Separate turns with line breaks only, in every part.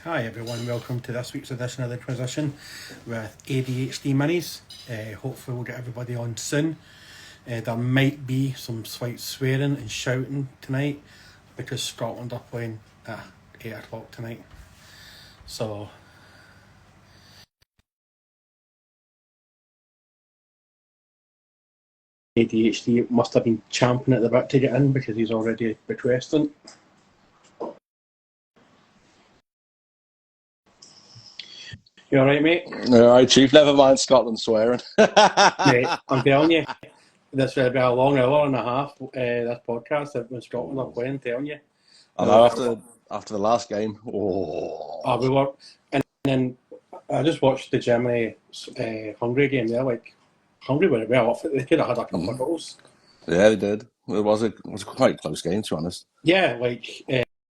Hi everyone, welcome to this week's edition of The Transition with ADHD Minis. Hopefully we'll get everybody on soon. There might be some slight swearing and shouting tonight because Scotland are playing at 8 o'clock tonight. So ADHD must have been champing at the bit to get in because he's already requesting. You alright, mate?
Alright, Chief, never mind Scotland swearing.
Mate, I'm telling you, this will be a long hour and a half, this podcast when Scotland are playing, telling you.
I know, after the last game.
We were, and then I just watched the Germany-Hungary game there. Like, Hungary were well off it. They could have had a couple of goals.
Yeah, they did. It was a quite close game, to be honest.
Yeah, like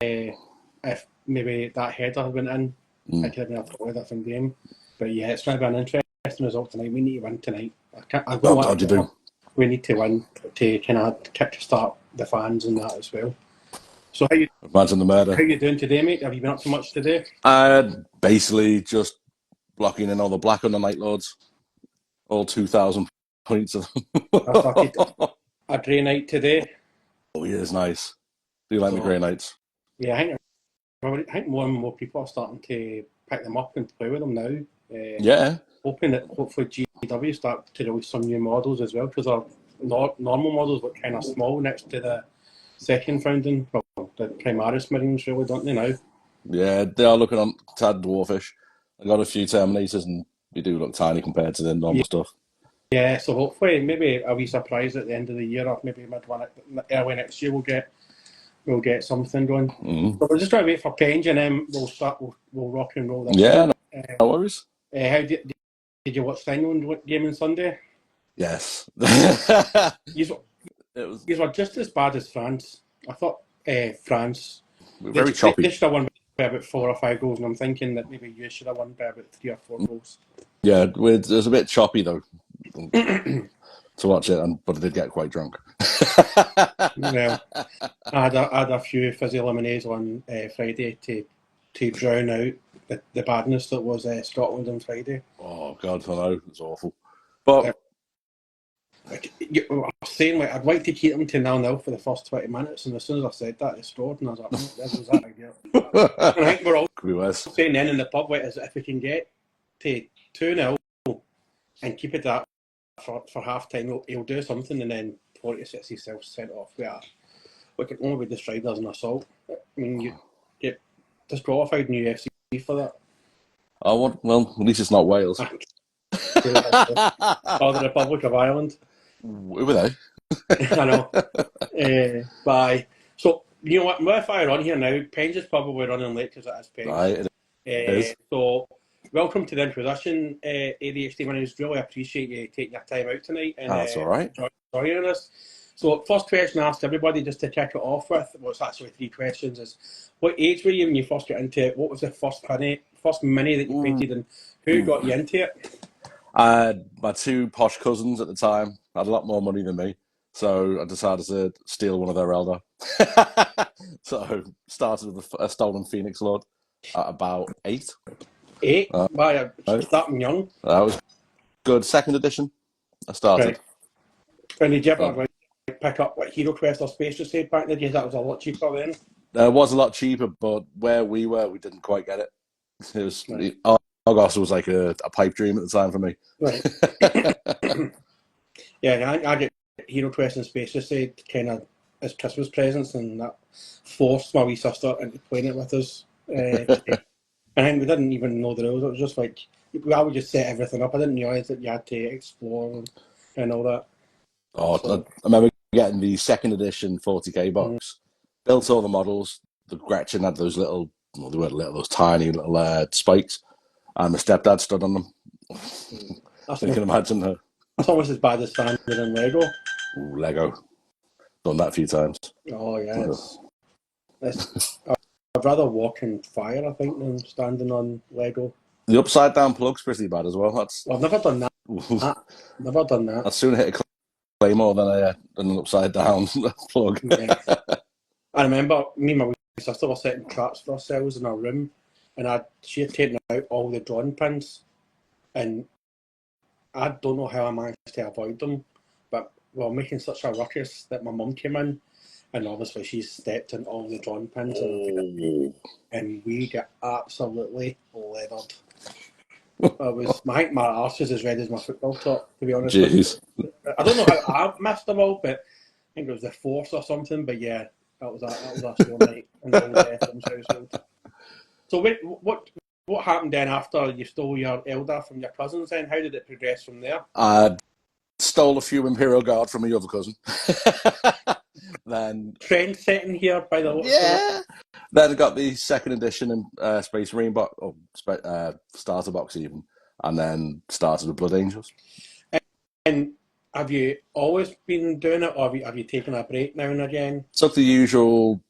if maybe that header went in, it could have been a totally different game. But yeah, it's going to be an interesting result tonight. We need to win tonight. We need to win to kind of kick-start the fans and that as well. So
Imagine the murder.
How you doing today, mate? Have you been up to much today?
Basically just blocking in all the black on the Night Lords. All 2,000 points of them.
A grey night today.
Oh, yeah, it's nice. Do you like the grey nights?
Yeah, I think more and more people are starting to pick them up and play with them now.
Yeah.
Hoping that hopefully GW start to release some new models as well, because our normal models look kind of small next to the second founding, the Primaris Marines, really, don't they now?
Yeah, they are looking on tad dwarfish. I got a few Terminators and they do look tiny compared to the normal stuff.
Yeah, so hopefully maybe a wee surprise at the end of the year or maybe early next year we'll get something going.
Mm-hmm.
So we're just trying to wait for Penge and then we'll rock and roll.
Yeah, no worries.
How did you watch the England game on Sunday?
Yes.
You were just as bad as France. I thought France...
Very choppy.
They should have won by about 4 or 5 goals, and I'm thinking that maybe you should have won by about 3 or 4 goals.
Yeah, it was a bit choppy, though, to watch it, but I did get quite drunk.
Well, I had a few fizzy lemonades on Friday to drown out the badness that was Scotland on Friday.
Oh, God, I know. It was awful. But...
I was saying, I'd like to keep them to 0-0 for the first 20 minutes, and as soon as I said that, they scored, and I was like, this was that idea. And I think we're all saying then in the pub, as if we can get to 2-0 and keep it that for half time, he'll do something, and then Porteous gets himself sent off. We can only be described as an assault. I mean, you get disqualified in UFC for that.
Oh, well, at least it's not Wales.
Or the Republic of Ireland.
Who were they?
I know. Bye. So, you know what? If I run here now, Penge is probably running late because it is Penge.
Right, it is.
So, welcome to the introduction, ADHD Minis. Really appreciate you taking your time out tonight. And,
that's all right.
Joining us. So, first question I asked everybody just to kick it off with, well, it's actually 3 questions, is what age were you when you first got into it? What was the first mini that you painted, and who got you into it?
My 2 posh cousins at the time had a lot more money than me, so I decided to steal one of their elder. So started with a stolen Phoenix Lord at about 8.
8? Starting young.
That was good. 2nd edition, I started.
Right. And did you ever pick up Hero Quest or Space Crusade back in the day? That was a lot cheaper then.
It was a lot cheaper, but where we were, we didn't quite get it. It was... Right. Argos was like a pipe dream at the time for me.
Right. Yeah, I get Hero Quest and Space Crusade kind of as Christmas presents, and that forced my wee sister into playing it with us. And we didn't even know the rules. It was just like, I would just set everything up. I didn't realise that you had to explore and all that.
Oh, so, I remember getting the 2nd edition 40k box, built all the models. The Gretchen had those little, well, they weren't little, those tiny little spikes. And my stepdad stood on them. You can imagine her.
That's almost as bad as standing in Lego.
Ooh, Lego. Done that a few times.
Oh, yeah. I'd rather walk in fire, I think, than standing on Lego.
The upside down plug's pretty bad as well.
I've never done that. Never done that.
I'd sooner hit a claymore than an upside down plug.
Yeah. I remember me and my sister were setting traps for ourselves in our room. and she had taken out all the drawing pins, and I don't know how I managed to avoid them, but we were making such a ruckus that my mum came in, and obviously she stepped in all the drawing pins, and we got absolutely leathered. I think my arse was as red as my football top, to be honest.
Jeez.
I don't know how I missed them all, but I think it was the fourth or something. But yeah, that was a sore night in the old Efrem's household. So what happened then after you stole your Elder from your cousins? Then how did it progress from there?
I stole a few Imperial Guard from my other cousin. Then
trend setting here by the looks of it.
Then I got the second edition in Space Marine box, or starter box even, and then started with Blood Angels.
And have you always been doing it, or have you taken a break now and again?
Took the usual,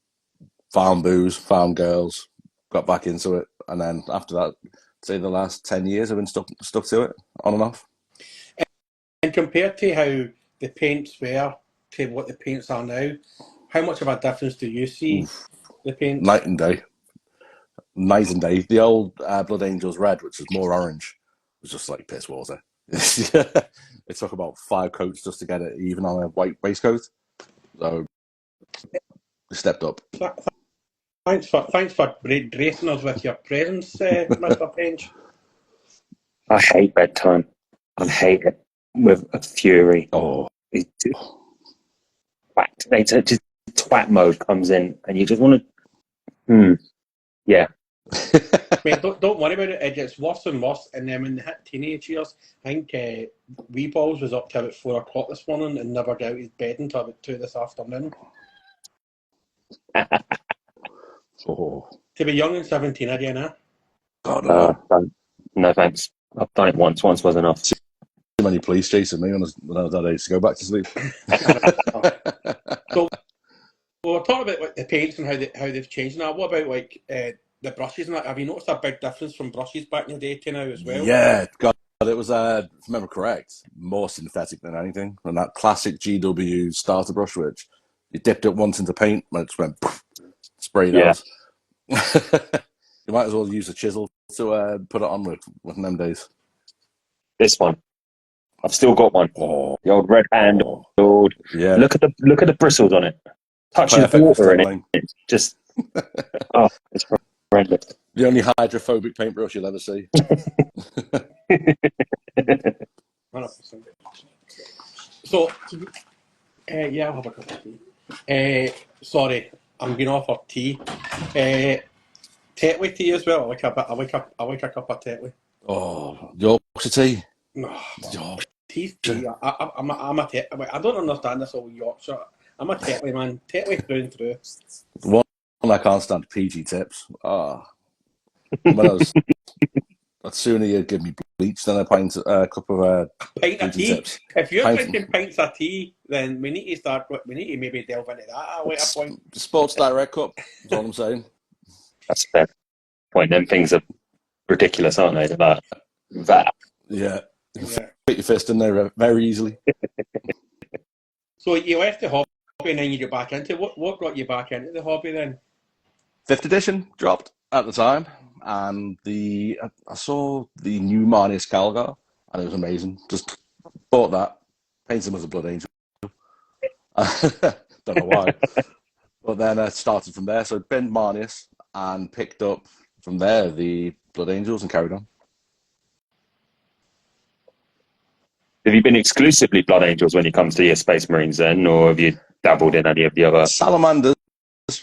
found booze, found girls, got back into it, and then after that, say the last 10 years, I've been stuck to it, on and off.
And compared to how the paints were to what the paints are now, how much of a difference do you see? The paints?
Night and day. The old Blood Angels Red, which was more orange, was just like piss water. It took about 5 coats just to get it even on a white waistcoat. So, we stepped up.
Thanks for gracing us with your presence, Mr. Penge.
I hate bedtime. I hate it with a fury.
Oh.
Just twat mode comes in, and you just want to. Yeah.
Mate, don't worry about it. It gets worse and worse, and then when they hit teenage years, I think wee balls was up to about 4 o'clock this morning and never got out of his bed until about 2 this afternoon.
Oh.
To be young and 17 again, eh?
God,
no thanks. I've done it once. Once was enough.
Too many police chasing me when I was that age to go back to sleep.
So we're talking about like the paints and how they've changed now. What about like the brushes and that? Have you noticed a big difference from brushes back in the day to now as well?
Yeah, God, it was, if I remember correct, more synthetic than anything. And that classic GW starter brush, which you dipped it once into paint and it just went poof, sprayed out. You might as well use a chisel to put it on with them days.
This one, I've still got one.
Oh,
the old red hand.
Yeah.
Look at the bristles on it. Touching water in it. Just it's horrendous.
The only hydrophobic paintbrush you'll ever see.
100%. So, yeah, I'll have a cup of tea. Sorry, I'm going off for tea. Tetley tea as well. I like a cup of Tetley.
Oh, Yorkshire tea.
Yorkshire tea. I'm a Tetley. I don't understand this whole Yorkshire. I'm a Tetley man. Tetley through and through.
One I can't stand, PG tips. I'd sooner you'd give me bleach than a cup of
pint of tea.
Tips.
If you're drinking pints of tea, then we need to maybe delve into that at a later point.
Sports Direct cup, that's all I'm saying.
That's a fair point. Them things are ridiculous, aren't they? That.
Yeah. Put your fist in there very easily.
So you left the hobby and then you got back into it. What got you back into the hobby then?
5th edition dropped at the time, and I saw the new Marnius Calgar, and it was amazing. Just bought that, painted him as a Blood Angel. Don't know why. But then I started from there. So I binned Marnius and picked up from there the Blood Angels and carried on.
Have you been exclusively Blood Angels when it comes to your Space Marines then, or have you dabbled in any of the other?
Salamanders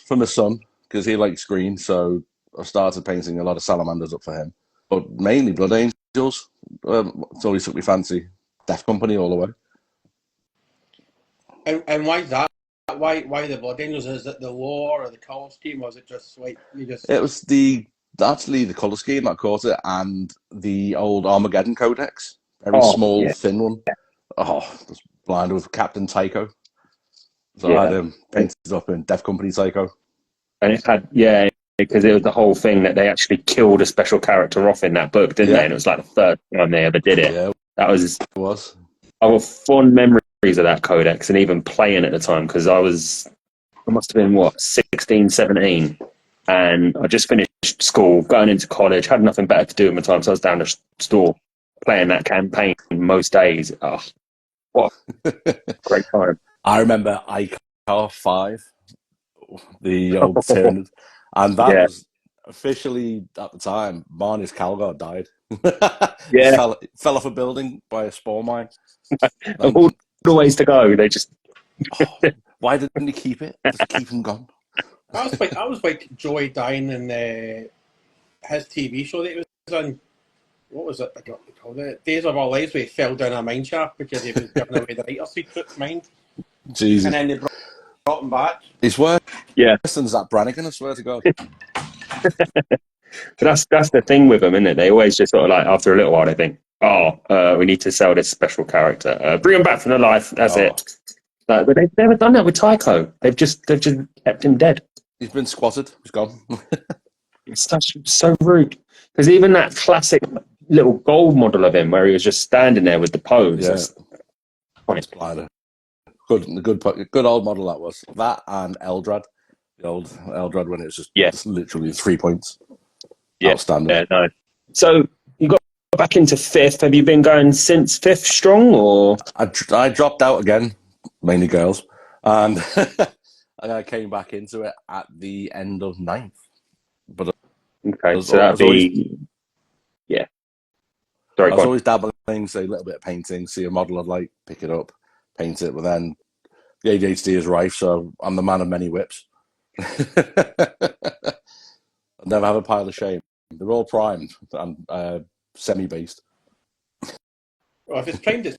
for my son, because he likes green, so I started painting a lot of Salamanders up for him. But mainly Blood Angels. It's always took me fancy. Death Company all the way.
And why is that? Why the Blood Angels? Is it the lore or the colour scheme? Or was it just like you just?
It was actually the colour scheme that caught it, and the old Armageddon Codex. Very small, thin one. Just blind with Captain Tycho. So I had him painted up in Death Company Tycho.
And it had, because it was the whole thing that they actually killed a special character off in that book, didn't they? And it was like the third time they ever did it.
Yeah,
that was.
It was.
I have fond memories of that codex and even playing at the time because I must have been 16, 17, and I just finished school, going into college, had nothing better to do in my time, so I was down the store playing that campaign most days. Oh, what a great time.
I remember iCar 5, the old Tyrannid, and that was officially, at the time, Marnie's Calgar died. Fell off a building by a spore mine.
Of all the ways to go, they just...
why didn't he keep it? Just keep him gone.
I was like Joey dying in his TV show that he was on. What was it? I got to call it Days of Our Lives, where he fell down a mine shaft because he was giving away the writer secret mind.
Jesus.
And then they brought him back.
He's worse than Zach Brannigan, I swear to God.
But that's the thing with them, isn't it? They always just sort of like, after a little while, they think, we need to sell this special character. Bring him back from the life. That's it. But they've never done that with Tycho. They've just kept him dead.
He's been squatted. He's gone.
It's so rude. Because even that classic little gold model of him, where he was just standing there with the pose.
Yeah. Good old model that was. That and Eldrad. The old Eldrad when it was just literally 3 points.
Yeah.
Outstanding.
Yeah, no. So you got back into 5th. Have you been going since 5th strong, or?
I dropped out again, mainly girls. And I came back into it at the end of 9th. But
okay, so that'd be... Sorry,
I was always dabbling, say a little bit of painting, see a model I'd like, pick it up, paint it, but then the ADHD is rife, so I'm the man of many whips. I never have a pile of shame. They're all primed and semi-based.
Well, if it's primed, it's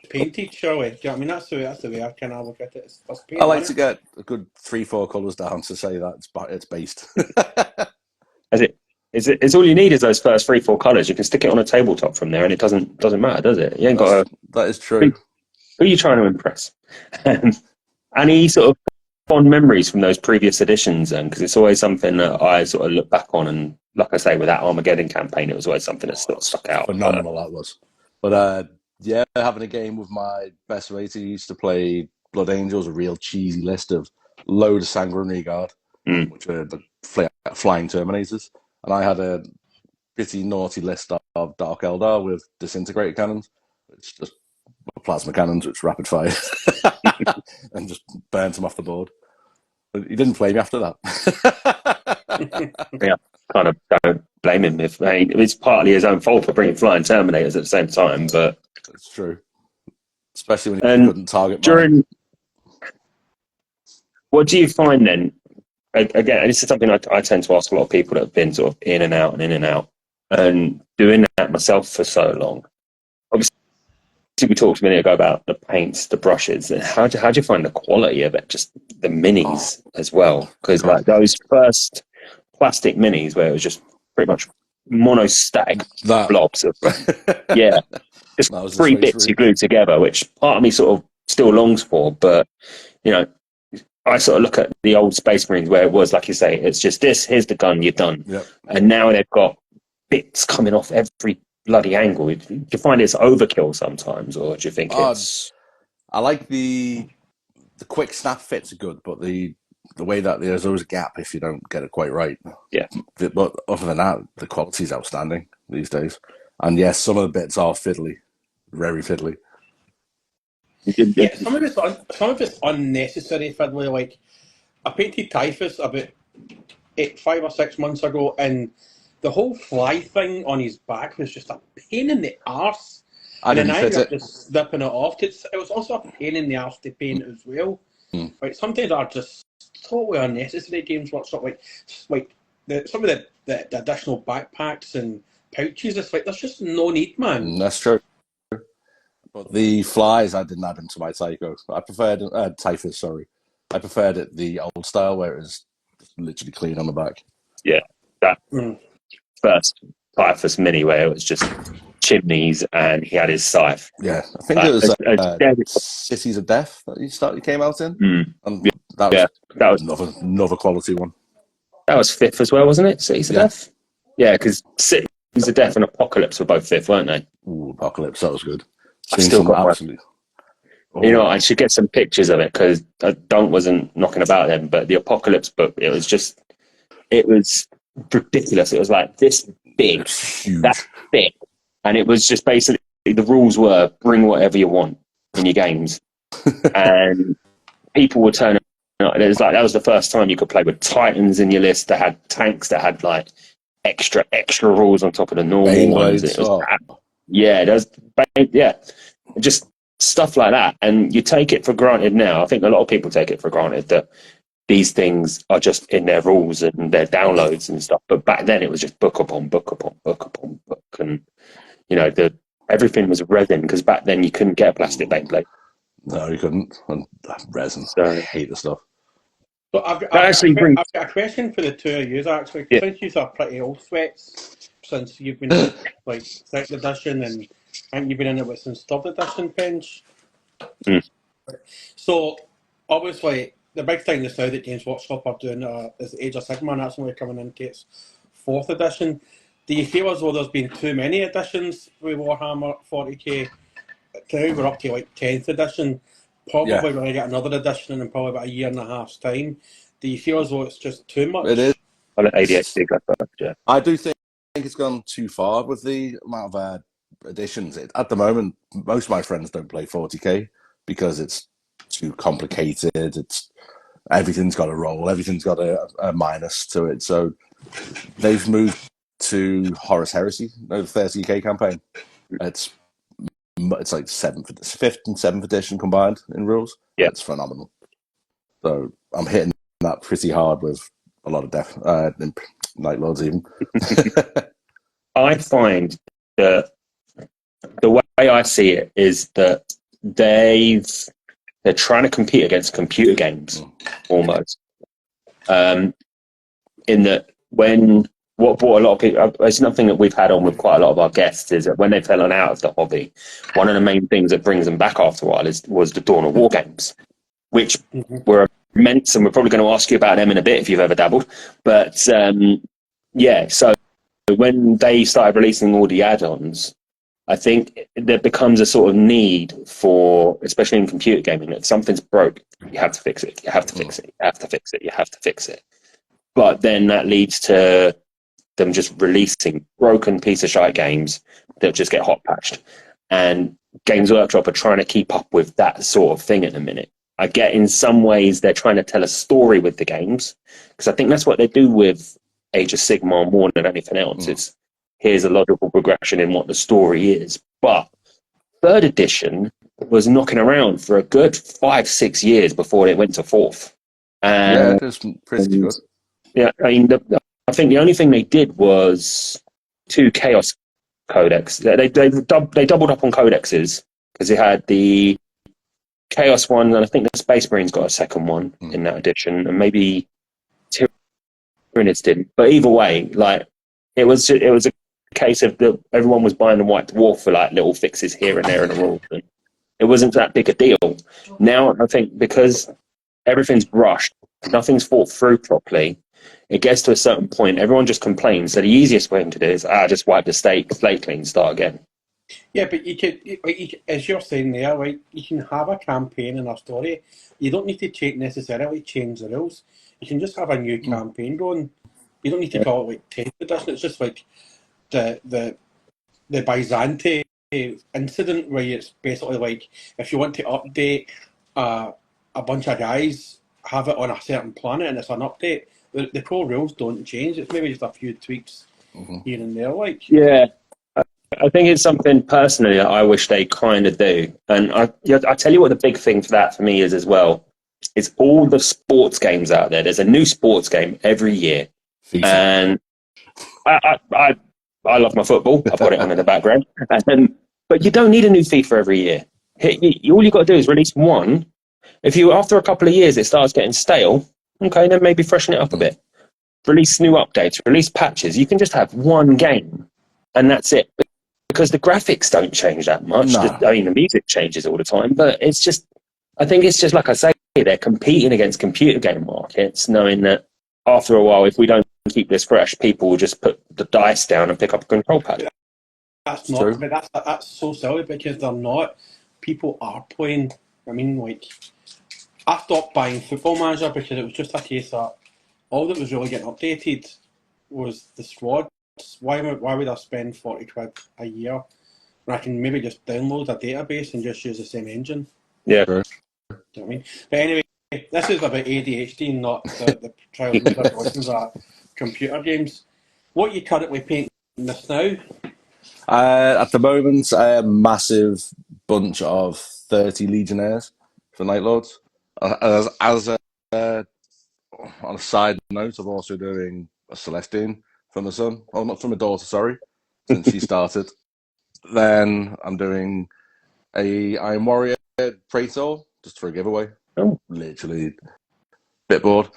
painted, surely. Do you know what I mean? That's the way I kind of look at it. It's paint,
I like to get a good 3-4 colours down to say that it's based.
It's all you need is those first 3-4 colours. You can stick it on a tabletop from there, and it doesn't matter, does it? You ain't got to.
That is true.
Who are you trying to impress? Any sort of fond memories from those previous editions, then? Because it's always something that I sort of look back on, and like I say, with that Armageddon campaign, it was always something that sort of stuck out.
Phenomenal that was. But having a game with my best mate who used to play Blood Angels, a real cheesy list of load of Sanguinary Guard, which were the flying Terminators. And I had a pretty naughty list of Dark Eldar with disintegrator cannons, which just plasma cannons, which rapid fire, and just burnt him off the board. But he didn't play me after that.
Yeah, kind of don't blame him. It's partly his own fault for bringing flying Terminators at the same time, but
it's true, especially when he couldn't target
during. What do you find then? Again, this is something I tend to ask a lot of people that have been sort of in and out, and doing that myself for so long. Obviously, we talked a minute ago about the paints, the brushes, and how do you find the quality of it? Just the minis as well, because like those first plastic minis where it was just pretty much monostatic blobs of just 3 bits you glued together, which part of me sort of still longs for, but you know. I sort of look at the old Space Marines where it was, like you say, it's just this, here's the gun, you're done.
Yep.
And now they've got bits coming off every bloody angle. Do you find it's overkill sometimes, or do you think it's...
I like the quick snap fits are good, but the way that there's always a gap if you don't get it quite right.
Yeah.
But other than that, the quality is outstanding these days. And yes, some of the bits are fiddly, very fiddly.
Yeah, some of it's unnecessary fiddly. Like I painted Typhus about 5 or 6 months ago, and the whole fly thing on his back was just a pain in the arse. And then I ended up just snipping it off. It was also a pain in the arse to paint as well. Like sometimes are just totally unnecessary. Games Workshop, like some of the additional backpacks and pouches. It's like there's just no need, man.
That's true. But the flies, I didn't add into my Tycho. I preferred Typhus. Sorry, I preferred it the old style where it was literally clean on the back.
Yeah, that first Typhus mini where it was just chimneys and he had his scythe.
Yeah, I think it was Cities of Death that he came out in, and that was another quality one.
That was 5th as well, wasn't it? Cities of Death. Yeah, because Cities of Death and Apocalypse were both 5th, weren't they?
Ooh, Apocalypse, that was good.
I still got absolutely. You know, I should get some pictures of it because Dunk wasn't knocking about them, but the Apocalypse book, it was just it was ridiculous. It was like this big,
Huge.
that thick, and it was just basically the rules were bring whatever you want in your games, and people were turning. It was like that was the first time you could play with Titans in your list that had tanks that had like extra rules on top of the normal ones. It was, just stuff like that, and you take it for granted now. I think a lot of people take it for granted that these things are just in their rules and their downloads and stuff. But back then it was just book upon book upon book upon book, and everything was resin because back then you couldn't get a plastic backplate.
No, you couldn't. And resin,
So,
I hate the stuff.
So I've got a question for the two of you, actually. Yeah. Since you are pretty old sweats, since you've been like 2nd edition, and I think you've been in it with since 3rd edition, Penge. So obviously the big thing is now that Games Workshop are doing is Age of Sigmar, and that's only coming into its 4th edition. Do you feel as though there's been too many editions with Warhammer 40k? Now we're up to like 10th edition. Probably going to get another edition in probably about a year and a half's time. Do you feel as though it's just too much?
It is.
Yeah.
I do think it's gone too far with the amount of editions. At the moment, most of my friends don't play 40k because it's too complicated. Everything's got a roll. Everything's got a minus to it. So they've moved to Horus Heresy, the 30k campaign. It's like 5th and 7th edition combined in rules.
Yeah,
it's phenomenal. So I'm hitting that pretty hard with a lot of Night Lords even.
I find that the way I see it is that they're trying to compete against computer games almost. In that what brought a lot of people, it's nothing that we've had on with quite a lot of our guests, is that when they've fallen out of the hobby, one of the main things that brings them back after a while was the Dawn of War games, which were immense, and we're probably going to ask you about them in a bit if you've ever dabbled. But so when they started releasing all the add-ons, I think there becomes a sort of need for, especially in computer gaming, that something's broke, you have to fix it, you have to fix it, you have to fix it, you have to fix it. But then that leads to them just releasing broken piece of shite games that just get hot patched. And Games Workshop are trying to keep up with that sort of thing at the minute. I get in some ways they're trying to tell a story with the games, because I think that's what they do with Age of Sigmar more than anything else. It's here's a logical progression in what the story is. But 3rd edition was knocking around for a good 5-6 years before it went to 4th.
It was pretty good.
Yeah, I mean, I think the only thing they did was 2 Chaos Codex. They doubled up on codexes, because they had the Chaos one, and I think the Space Marines got a second one in that edition, and maybe Tyranids didn't. But either way, like it was a case of everyone was buying the White Dwarf for like little fixes here and there in the rules, and it wasn't that big a deal. Now I think because everything's rushed, nothing's thought through properly, it gets to a certain point, everyone just complains. So the easiest way to do it is, just wipe the slate clean, start again.
Yeah, but you could, as you're saying there, right, you can have a campaign and a story. You don't need to necessarily change the rules. You can just have a new campaign going. You don't need to call it like 10th edition. It's just like the Byzante incident, where it's basically like, if you want to update a bunch of guys, have it on a certain planet and it's an update. The core rules don't change. It's maybe just a few tweaks here and there.
Yeah, I think it's something personally that I wish they kind of do. And I tell you what the big thing for that for me is as well. It's all the sports games out there. There's a new sports game every year. FIFA. And I love my football. I've got it on in the background. But you don't need a new FIFA every year. All you've got to do is release one. If after a couple of years it starts getting stale, okay, then maybe freshen it up a bit. Release new updates, release patches. You can just have one game, and that's it. Because the graphics don't change that much.
No.
The music changes all the time, but it's just, I think it's just like I say, they're competing against computer game markets, knowing that after a while, if we don't keep this fresh, people will just put the dice down and pick up a control pad.
That's not, but that's so silly, because they're not. People are playing. I mean, like, I stopped buying Football Manager because it was just a case that all that was really getting updated was the squads. Why would I spend 40 quid a year when I can maybe just download a database and just use the same engine?
Yeah.
Sure.
Do you know what I mean? But anyway, this is about ADHD, not the trials and tribulations of computer games. What are you currently painting this now?
At the moment, a massive bunch of 30 Legionnaires for Night Lords. On a side note, I'm also doing a Celestine for my son. Oh, not for my daughter, sorry, since she started. Then I'm doing a Iron Warrior Praetor, just for a giveaway.
Oh.
Literally a bit bored.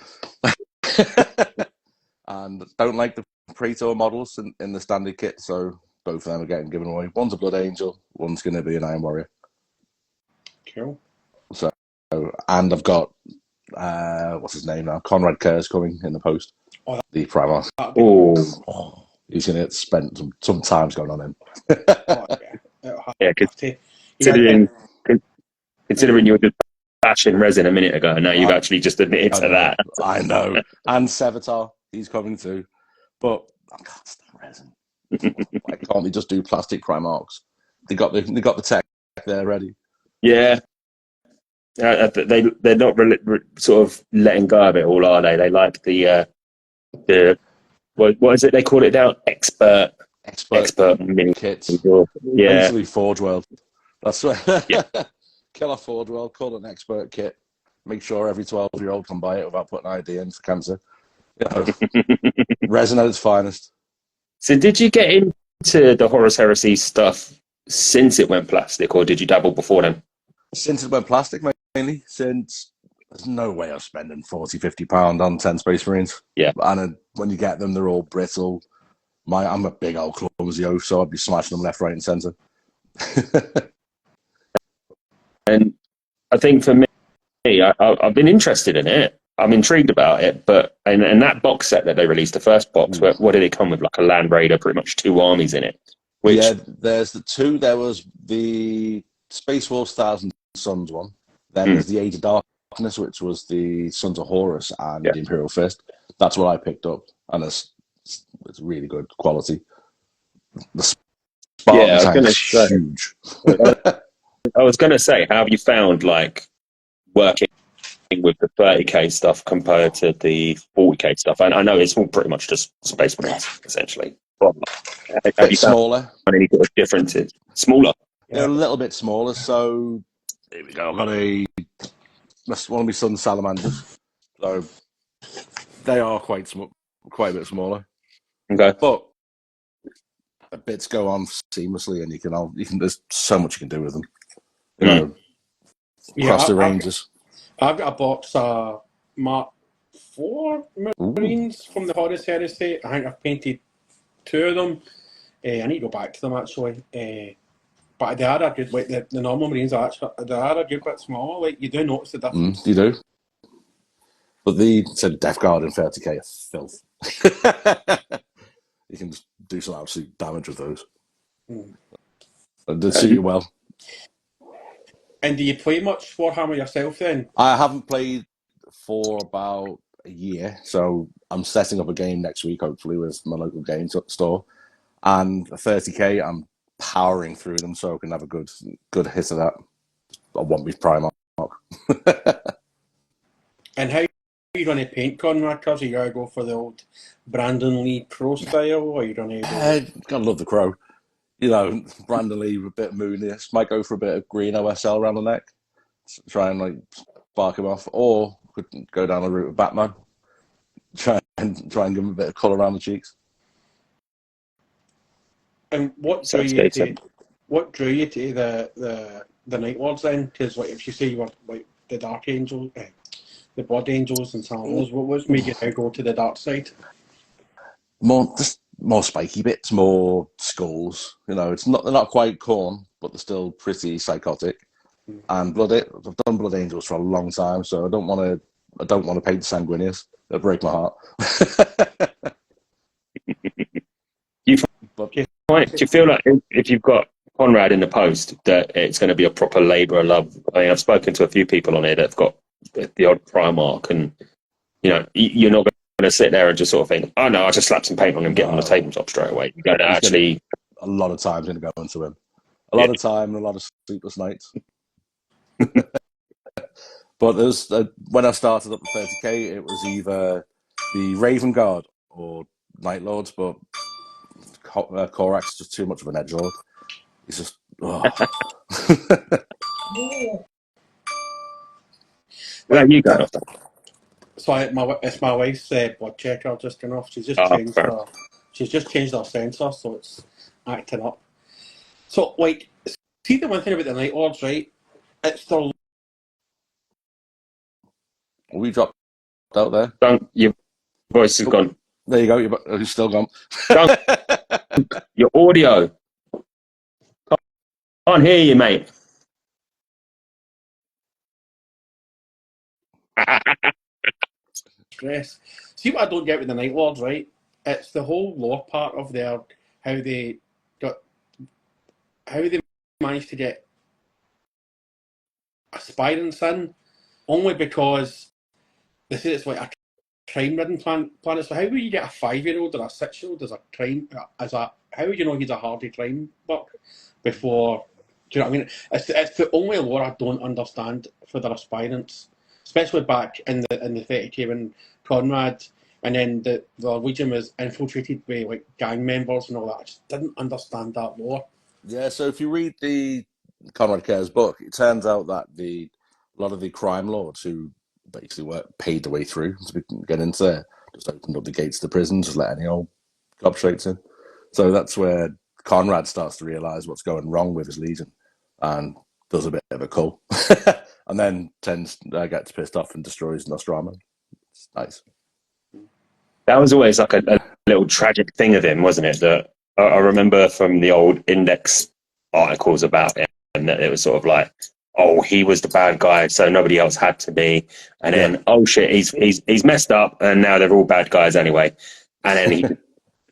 And don't like the Praetor models in the standard kit, so both of them are getting given away. One's a Blood Angel, one's going to be an Iron Warrior.
Cool.
So, and I've got what's his name now? Conrad Kerr's coming in the post.
Oh,
the Primarch.
Oh,
he's going to spend some time's going on him.
Yeah, considering you were just bashing resin a minute ago, and now you've actually just admitted to that.
I know. And Sevatar, he's coming too. But I can't stand resin. Why can't they just do plastic Primarchs? They got the tech there ready.
Yeah. They're not sort of letting go of it all, are they? They like the what is it they call it now? Expert mini
kits.
Yeah,
basically Forge World. That's right.
Yeah.
Kill a Forge World, call it an expert kit. Make sure every 12-year-old can buy it without putting ID in for cancer. You know, resin at its finest.
So, did you get into the Horus Heresy stuff since it went plastic, or did you dabble before then?
Since it went plastic, mainly. Since there's no way of spending £40-50 on 10 Space Marines.
Yeah.
And when you get them, they're all brittle. I'm a big old clumsy oaf, so I'd be smashing them left, right, and centre.
And I think for me, I've been interested in it. I'm intrigued about it, but and that box set that they released, the first box, what did it come with? Like a Land Raider, pretty much 2 armies in it.
Yeah, there's the 2. There was the Space Wars 1000 Suns one. Then there's the Age of Darkness, which was the Sons of Horus and the Imperial Fist. That's what I picked up, and it's really good quality. The Spartan tank is huge.
I was going to say, how have you found like working with the 30k stuff compared to the 40k stuff? And I know it's all pretty much just Space Marines, essentially. But have you
smaller?
Any sort of differences? Smaller?
They're a little bit smaller. So here we go. I've got one of my son's salamanders. So they are quite a bit smaller.
Okay,
but the bits go on seamlessly, and you can. There's so much you can do with them. You know, across the ranges.
I've got a box of Mark 4 Marines from the Horus Heresy. I think I've painted 2 of them. I need to go back to them actually. But they are a good, like the normal Marines are actually, they are a good bit smaller. Like you do notice the difference.
You do. But the Death Guard and 30k are filth. You can just do some absolute damage with those. They suit you well.
And do you play much Warhammer yourself then?
I haven't played for about a year, so I'm setting up a game next week, hopefully, with my local game store. And a 30k, I'm powering through them so I can have a good hit of that. I want me Primarch.
And how are you going to paint Conrad? Are you going to go for the old Brandon Lee Crow style, or are you going to
gotta love the Crow. You know, Brandon Lee with a bit of moodiness. Might go for a bit of green OSL around the neck. Try and like spark him off. Or could go down the route of Batman. Try and give him a bit of colour around the cheeks.
And what drew you to the Night Lords then? Because like if you say you were like the Dark Angels, the Blood Angels and Salamanders, what was made you now go to the dark side?
More spiky bits, more skulls. You know, they're not quite Khorne, but they're still pretty psychotic. And I've done Blood Angels for a long time, so I don't want to paint Sanguinius. It'll break my heart.
Do you feel like if you've got Conrad in the post that it's going to be a proper labour of love? I mean, I've spoken to a few people on here that have got the odd Primarch, and you know, you're not to sit there and just sort of think, oh no, I just slap some paint on him, get on the tabletop straight away. You don't actually.
A lot of times going to go into him. A lot of time and a lot of sleepless nights. But there's when I started up the 30k, it was either the Raven Guard or Night Lords, but Korak's is just too much of an edgelord. He's just. Oh.
Where are you going off?
So it's my wife's blood checker just going off. She's just changed her sensor, so it's acting up. So, like, see the one thing about the Night Lords, right? It's their...
We dropped out there.
Don't, your voice is gone.
There you go. You're still gone.
Your audio. Can't hear you, mate.
Stress. See what I don't get with the Night Lords, right? It's the whole lore part of how they managed to get aspirants in, only because they say it's like a crime-ridden planet. So how will you get a 5-year-old or a 6-year-old as a crime? How would you know he's a hardy crime buck before? Do you know what I mean? It's the only lore I don't understand for their aspirants, especially back in the 30k when Conrad and then the Legion was infiltrated by like gang members and all that. I just didn't understand that lore.
Yeah, so if you read the Conrad Care's book, it turns out that a lot of the crime lords who basically paid the way through to get into there just opened up the gates to the prison, just let any old gobshites in. So that's where Conrad starts to realise what's going wrong with his Legion and does a bit of a cull. And then gets pissed off and destroys Nostromo. It's nice.
That was always like a little tragic thing of him, wasn't it? That I remember from the old Index articles about him, and that it was sort of like, oh, he was the bad guy, so nobody else had to be. And then, oh shit, he's messed up, and now they're all bad guys anyway. And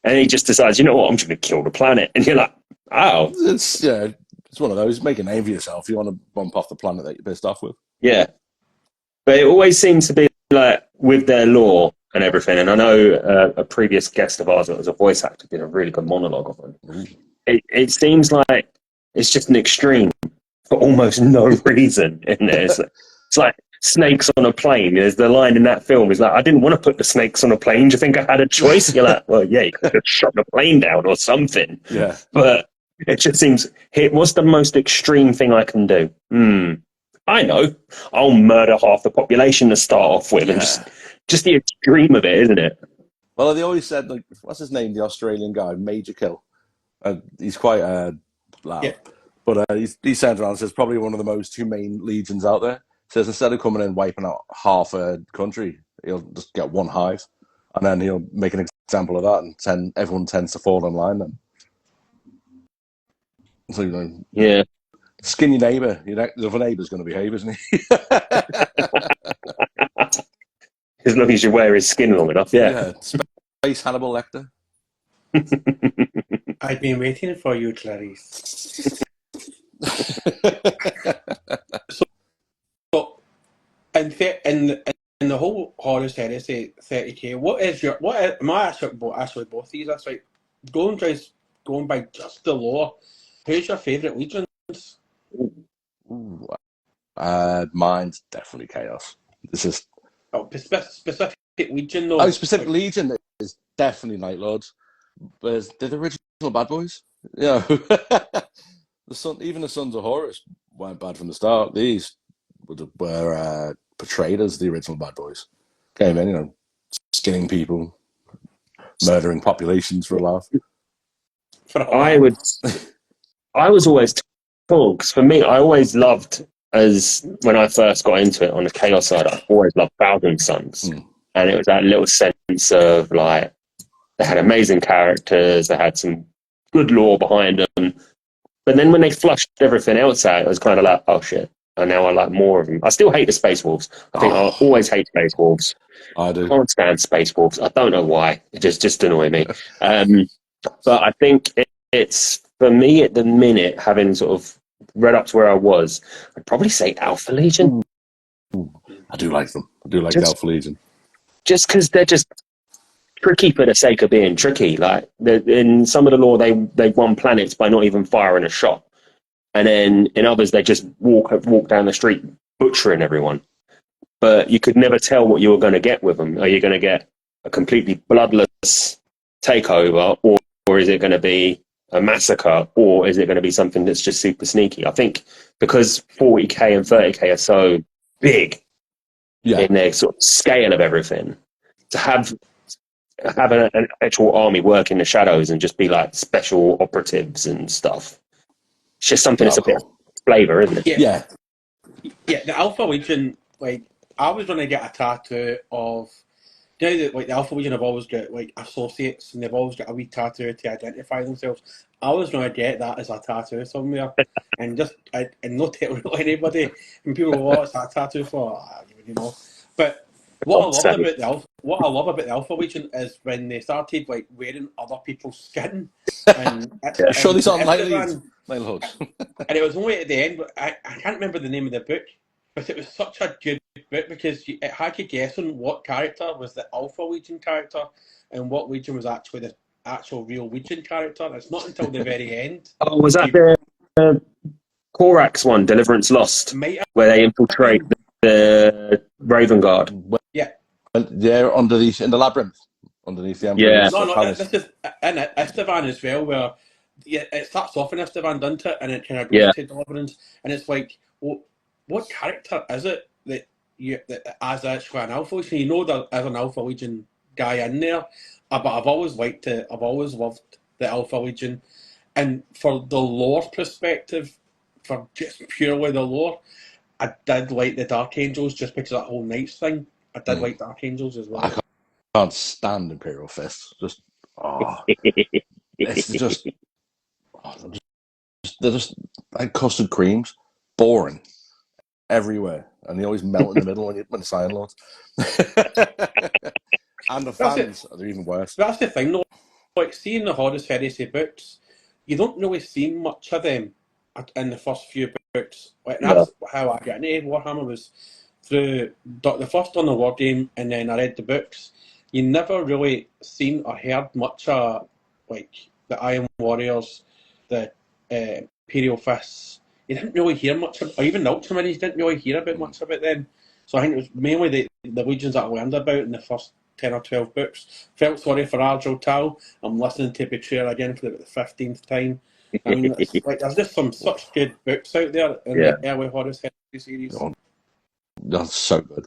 then he just decides, you know what, I'm just going to kill the planet. And you're like, oh,
it's one of those. Make a name for yourself. You want to bump off the planet that you're pissed off with. Yeah,
but it always seems to be like with their lore and everything. And I know a previous guest of ours that was a voice actor did a really good monologue of it. It seems like it's just an extreme for almost no reason in there. It's like snakes on a plane. There's the line in that film is like, I didn't want to put the snakes on a plane. Do you think I had a choice? You're like, well, yeah, you could have shot the plane down or something.
Yeah.
But it just seems, what's the most extreme thing I can do? I know. I'll murder half the population to start off with. And just the extreme of it, isn't it?
Well, they always said, like, what's his name? The Australian guy, Major Kill. He's quite loud. Yeah. But he turns around and says probably one of the most humane legions out there. Says instead of coming in and wiping out half a country, he'll just get one hive. And then he'll make an example of that, and everyone tends to fall in line then. So,
yeah.
Skin your neighbour. The other neighbour's going to behave, isn't he?
As long as you wear his skin long enough, yeah.
Space Hannibal Lecter.
I've been waiting for you, Clarice. So in the whole Horus Heresy 30k, am I actually both of these? That's right. Going by just the lore, who's your favourite legions?
Mine's definitely Chaos. It's just
specific legion though.
Oh, specific legion is definitely Night Lords. But they're the original bad boys. Yeah. Even the Sons of Horus weren't bad from the start. These were portrayed as the original bad boys. Came in, skinning people, murdering populations for a laugh.
I was always told, because for me, I always loved, as when I first got into it on the Chaos side, I always loved Thousand Sons. And it was that little sense of like, they had amazing characters, they had some good lore behind them. But then when they flushed everything else out, it was kind of like, oh shit. And now I like more of them. I still hate the Space Wolves. I think I'll always hate Space Wolves.
I do.
I can't stand Space Wolves. I don't know why. It just annoy me. But I think it's, for me at the minute, having sort of read up to where I was, I'd probably say Alpha Legion.
I do like them. I do like the Alpha Legion.
Just because they're just tricky for the sake of being tricky. Like in some of the lore, they've won planets by not even firing a shot, and then in others they just walk down the street butchering everyone. But you could never tell what you were going to get with them. Are you going to get a completely bloodless takeover, or is it going to be a massacre, or is it going to be something that's just super sneaky? I think because 40k and 30k are so big in their sort of scale of everything, to have an actual army work in the shadows and just be like special operatives and stuff, it's just something that's a bit of flavour, isn't it?
Yeah. The Alpha Legion, like, I was going to get a tattoo of, you know, the Alpha Legion have always got like associates, and they've always got a wee tattoo to identify themselves. I was going to get that as a tattoo somewhere, and not tell anybody. And people go, "What's that tattoo for?" You know. But what I love about the Alpha Legion is when they started like wearing other people's skin. And
sure, these aren't Night
Lords. And it was only at the end. I can't remember the name of the book, but it was such a good book because it had you guessing what character was the Alpha Legion character and what Legion was actually the actual real Legion character. It's not until the very end.
Oh, was that the Korax one, Deliverance Lost, where they infiltrate the Raven Guard?
Yeah.
They're underneath in the labyrinth, underneath the Emperor.
Yeah.
No, this is in Estevan as well, where it starts off in Estevan, doesn't it? And it kind of goes to Deliverance, and it's like, well, what character is it that as actually an Alpha Legion? You know there is an Alpha Legion guy in there, but I've always loved the Alpha Legion, and for the lore perspective, for just purely the lore, I did like the Dark Angels just because of that whole Knights thing. I did like Dark Angels as well.
I can't stand Imperial Fists. They're just like custard creams, boring everywhere, and they always melt in the middle when it's Iron Lords. And the fans are even worse.
That's the thing, though. Like, seeing the Horus Heresy books, you don't really see much of them in the first few books. Like, that's how I got into Warhammer, was through the first on the War Game, and then I read the books. You never really seen or heard much of, like, the Iron Warriors, the Imperial Fists. You didn't really hear much of, or even the Ultramarines, you didn't really hear about much about them. So I think it was mainly the legions that I learned about in the first 10 or 12 books. Felt sorry for Argel Tal. I'm listening to Betrayal again for the 15th time. I mean, there's just such good books out there in the early Horus Heresy series.
That's so good.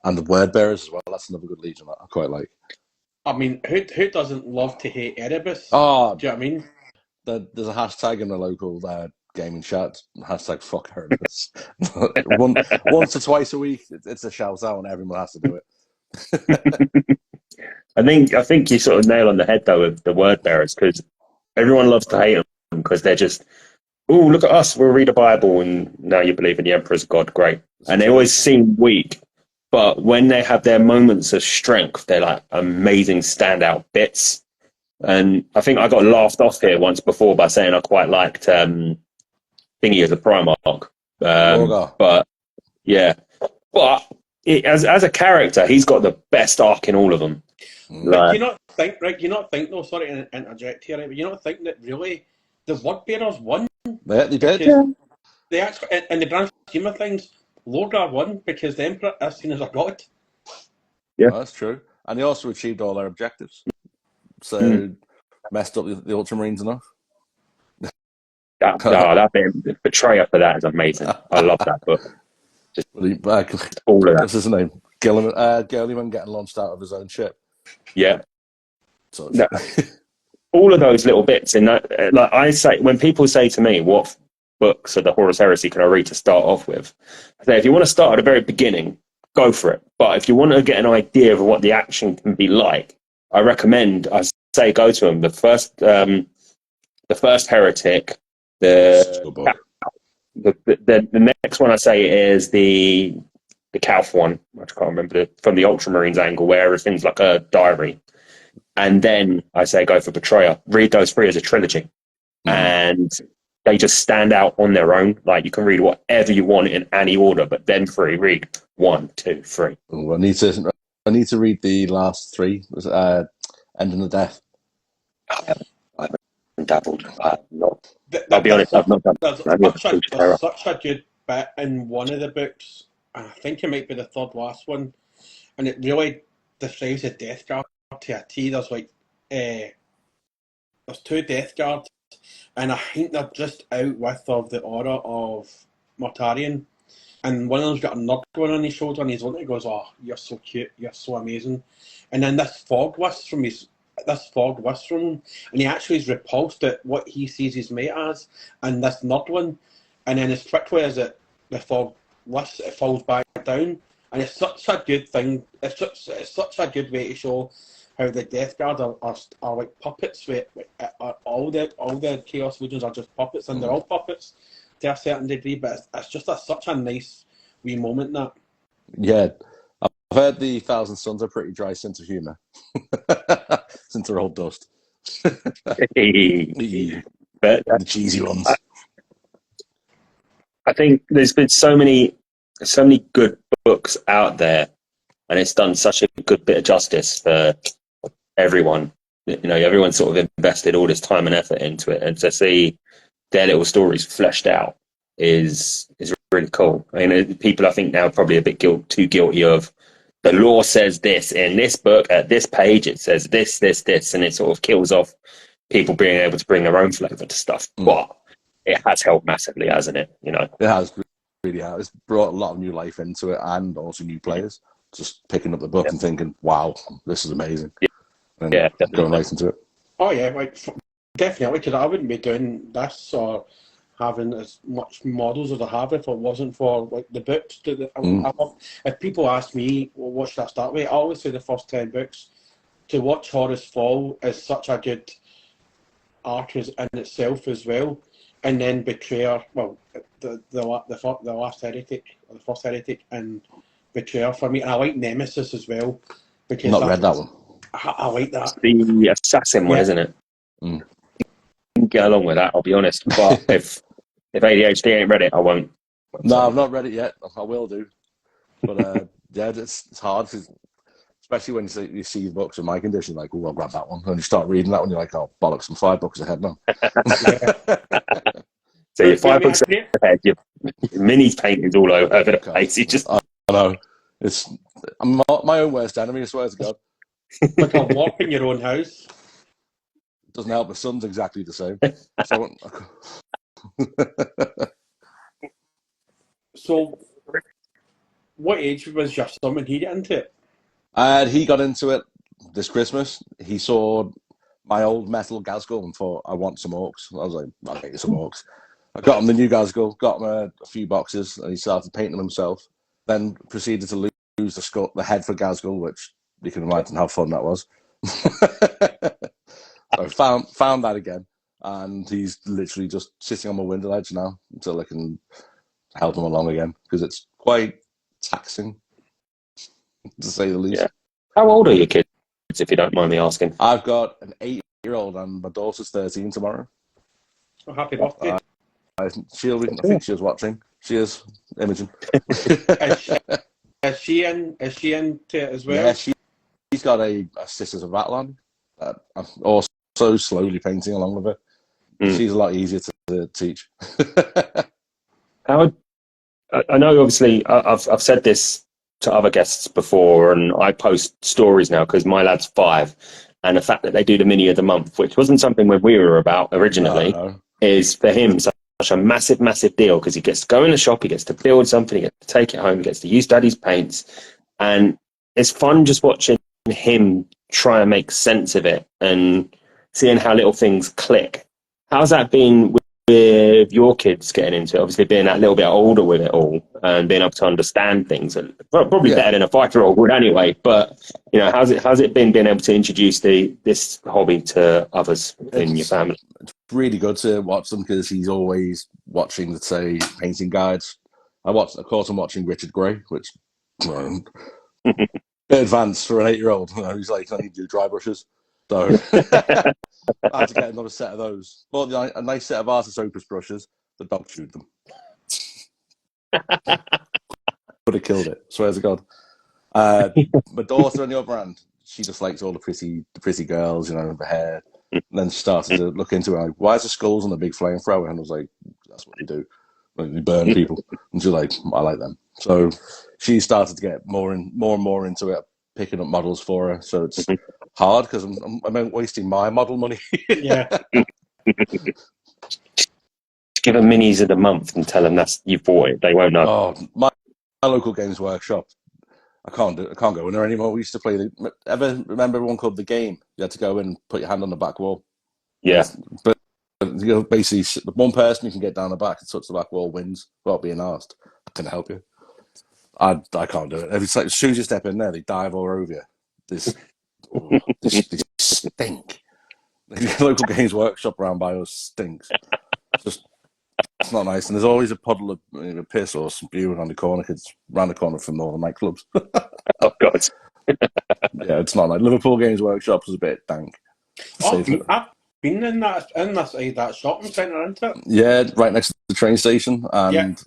And the Word Bearers as well. That's another good legion that I quite like.
I mean, who doesn't love to hate Erebus?
Oh,
do you know what I mean?
There's a hashtag in the local gaming chat. Hashtag fuck Erebus. Once or twice a week, it's a shout out, and everyone has to do it.
I think you sort of nail on the head though with the Word Bearers, because everyone loves to hate them because they're just, oh, look at us, we'll read a Bible and now you believe in the Emperor's God, great. And they always seem weak, but when they have their moments of strength, they're like amazing standout bits. And I think I got laughed off here once before by saying I quite liked Thingy as a Primarch. But yeah, but as a character, he's got the best arc in all of them.
But you not think though, sorry to interject here, but you not think that really the Word Bearers won?
They did.
They actually, in the grand scheme of things, Lorgar won because the Emperor is seen as a god.
Yeah,
that's true. And they also achieved all their objectives. So messed up the Ultramarines enough.
That bit, Betrayer for that is amazing. I love that book. Just all of that.
What's his name? Gilliman getting launched out of his own ship.
Yeah. All of those little bits in that, like I say, when people say to me, what books of the Horus Heresy can I read to start off with? I say, if you want to start at the very beginning, go for it. But if you want to get an idea of what the action can be like, I recommend, I say, go to them. The first Heretic, the next one I say is the Calf one. I can't remember from the Ultramarines angle where everything's like a diary. And then I say go for Betrayer. Read those three as a trilogy. And they just stand out on their own. Like you can read whatever you want in any order, but then read 1, 2, 3.
I need to read the last three. ending the death?
I haven't dabbled. I'll be honest, I've not done.
There's such a good bit in one of the books, and I think it might be the third last one, and it really describes the Death Guard to a T. There's like, there's 2 Death Guards, and I think they're just out with of the Order of Mortarion, and one of them's got a nerd going on his shoulder, and he's looking, he goes, "Oh, you're so cute, you're so amazing," and then this fog wisps from him, and he actually is repulsed at what he sees his mate as, and this nerd one, and then as quickly as the fog wisps, it falls back down, and it's such a good thing. It's such a good way to show how the Death Guard are like puppets. All the Chaos Legions are just puppets, and they're all puppets to a certain degree. But it's just such a nice wee moment that.
Yeah, I've heard the Thousand Sons are pretty dry sense of humour, since they're all dust.
But
the cheesy ones.
I think there's been so many good books out there, and it's done such a good bit of justice for everyone. Everyone sort of invested all this time and effort into it, and to see their little stories fleshed out is really cool. I mean, people I think now are probably a bit too guilty of the law says this in this book at this page, it says this, and it sort of kills off people being able to bring their own flavour to stuff. But it has helped massively, hasn't it?
It has, really has. It's brought a lot of new life into it, and also new players just picking up the book and thinking, "Wow, this is amazing." And going right into it.
Oh yeah, like definitely, because I wouldn't be doing this or having as much models as I have if it wasn't for like the books. If people ask me, well, what should I start with? I always say the first 10 books. To watch Horus fall is such a good arc in itself as well, and then Betrayer. Well, the last heretic, or the first heretic, and Betrayer for me, and I like Nemesis as well because
not read that one.
I like that.
The assassin one, isn't it? Get along with that, I'll be honest. But if ADHD ain't read it, I won't.
No, I've not read it yet. I will do. But it's hard, especially when you see books in my condition, like, oh, I'll grab that one. And you start reading that one, you're like, oh, bollocks, I'm 5 books ahead now.
So you're 5 books ahead, your mini paintings all over the place. You just...
I know. I'm my own worst enemy, I swear to God.
Like a walk in your own house.
Doesn't help. My son's exactly the same.
So, what age was your son when he got into it?
He got into it this Christmas. He saw my old metal Gazgul and thought, I want some orcs. I was like, I'll get you some orcs. I got him the new Gazgul, got him a few boxes, and he started painting them himself. Then proceeded to lose the head for Gazgul, which you can imagine how fun that was. So I found that again, and he's literally just sitting on my window ledge now until I can help him along again, because it's quite taxing, to say the least.
Yeah. How old are your kids, if you don't mind me asking?
I've got an 8-year-old, and my daughter's 13 tomorrow.
Oh, happy birthday.
I think she was watching. She is, Imogen.
Is she into it as well?
Yeah, she's got a Sisters of Ratlan. I'm also slowly painting along with her. She's a lot easier to teach.
I know, obviously, I've said this to other guests before, and I post stories now because my lad's 5, and the fact that they do the mini of the month, which wasn't something when we were about originally, is for him such a massive deal, because he gets to go in the shop, he gets to build something, he gets to take it home, he gets to use daddy's paints, and it's fun just watching him try and make sense of it and seeing how little things click. How's that been with your kids getting into it? Obviously being that little bit older with it all and being able to understand things, probably better than a 5-year-old would anyway, but how's it been being able to introduce this hobby to others in your family?
It's really good to watch them, because he's always watching, let's say, painting guides. I'm watching Richard Gray, which bit advanced for an 8-year-old. He's like, I need to do dry brushes. So I had to get another set of those. Bought a nice set of Artis Opus brushes. The dog chewed them. Could have killed it, swear to God. My daughter, on the other hand, she just likes all the pretty girls, you know, the hair. And then she started to look into it, like, why is the skulls on the big flamethrower? And I was like, that's what they do. Like, they burn people. And she's like, I like them. So she started to get more and more into it, picking up models for her. So it's hard because I'm wasting my model money.
Yeah.
Give them minis of the month and tell them you bought it. They won't know.
Oh, my local Games Workshop. I can't go in there anymore. We used to play. Ever remember one called The Game? You had to go in and put your hand on the back wall.
Yeah.
But you know, basically, the one person who can get down the back and touch the back wall wins without being asked. I can help you. I can't do it. It's like, as soon as you step in there, they dive all over you. This stink. The local Games Workshop around by us stinks. It's not nice. And there's always a puddle of piss or some beer around the corner, because it's around the corner from all the nightclubs.
Oh, God.
Yeah, it's not nice. Liverpool Games Workshop was a bit dank.
I've been in that shopping centre, isn't it?
Yeah, right next to the train station, and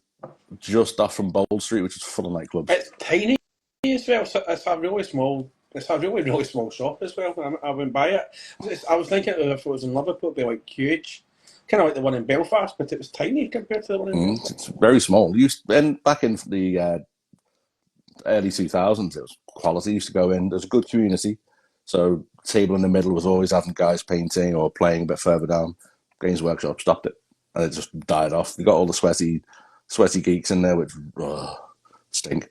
just off from Bold Street, which is full of nightclubs.
It's tiny as well. It's a really small. It's a really small shop as well. I went by it. I was thinking if it was in Liverpool, it'd be like huge, kind of like the one in Belfast, but it was tiny compared to the one in Belfast.
It's very small. Back in the early 2000s, it was quality. Used to go in. There's a good community, so table in the middle was always having guys painting or playing a bit further down. Games Workshop stopped it, and it just died off. You got all the sweaty geeks in there, which stink,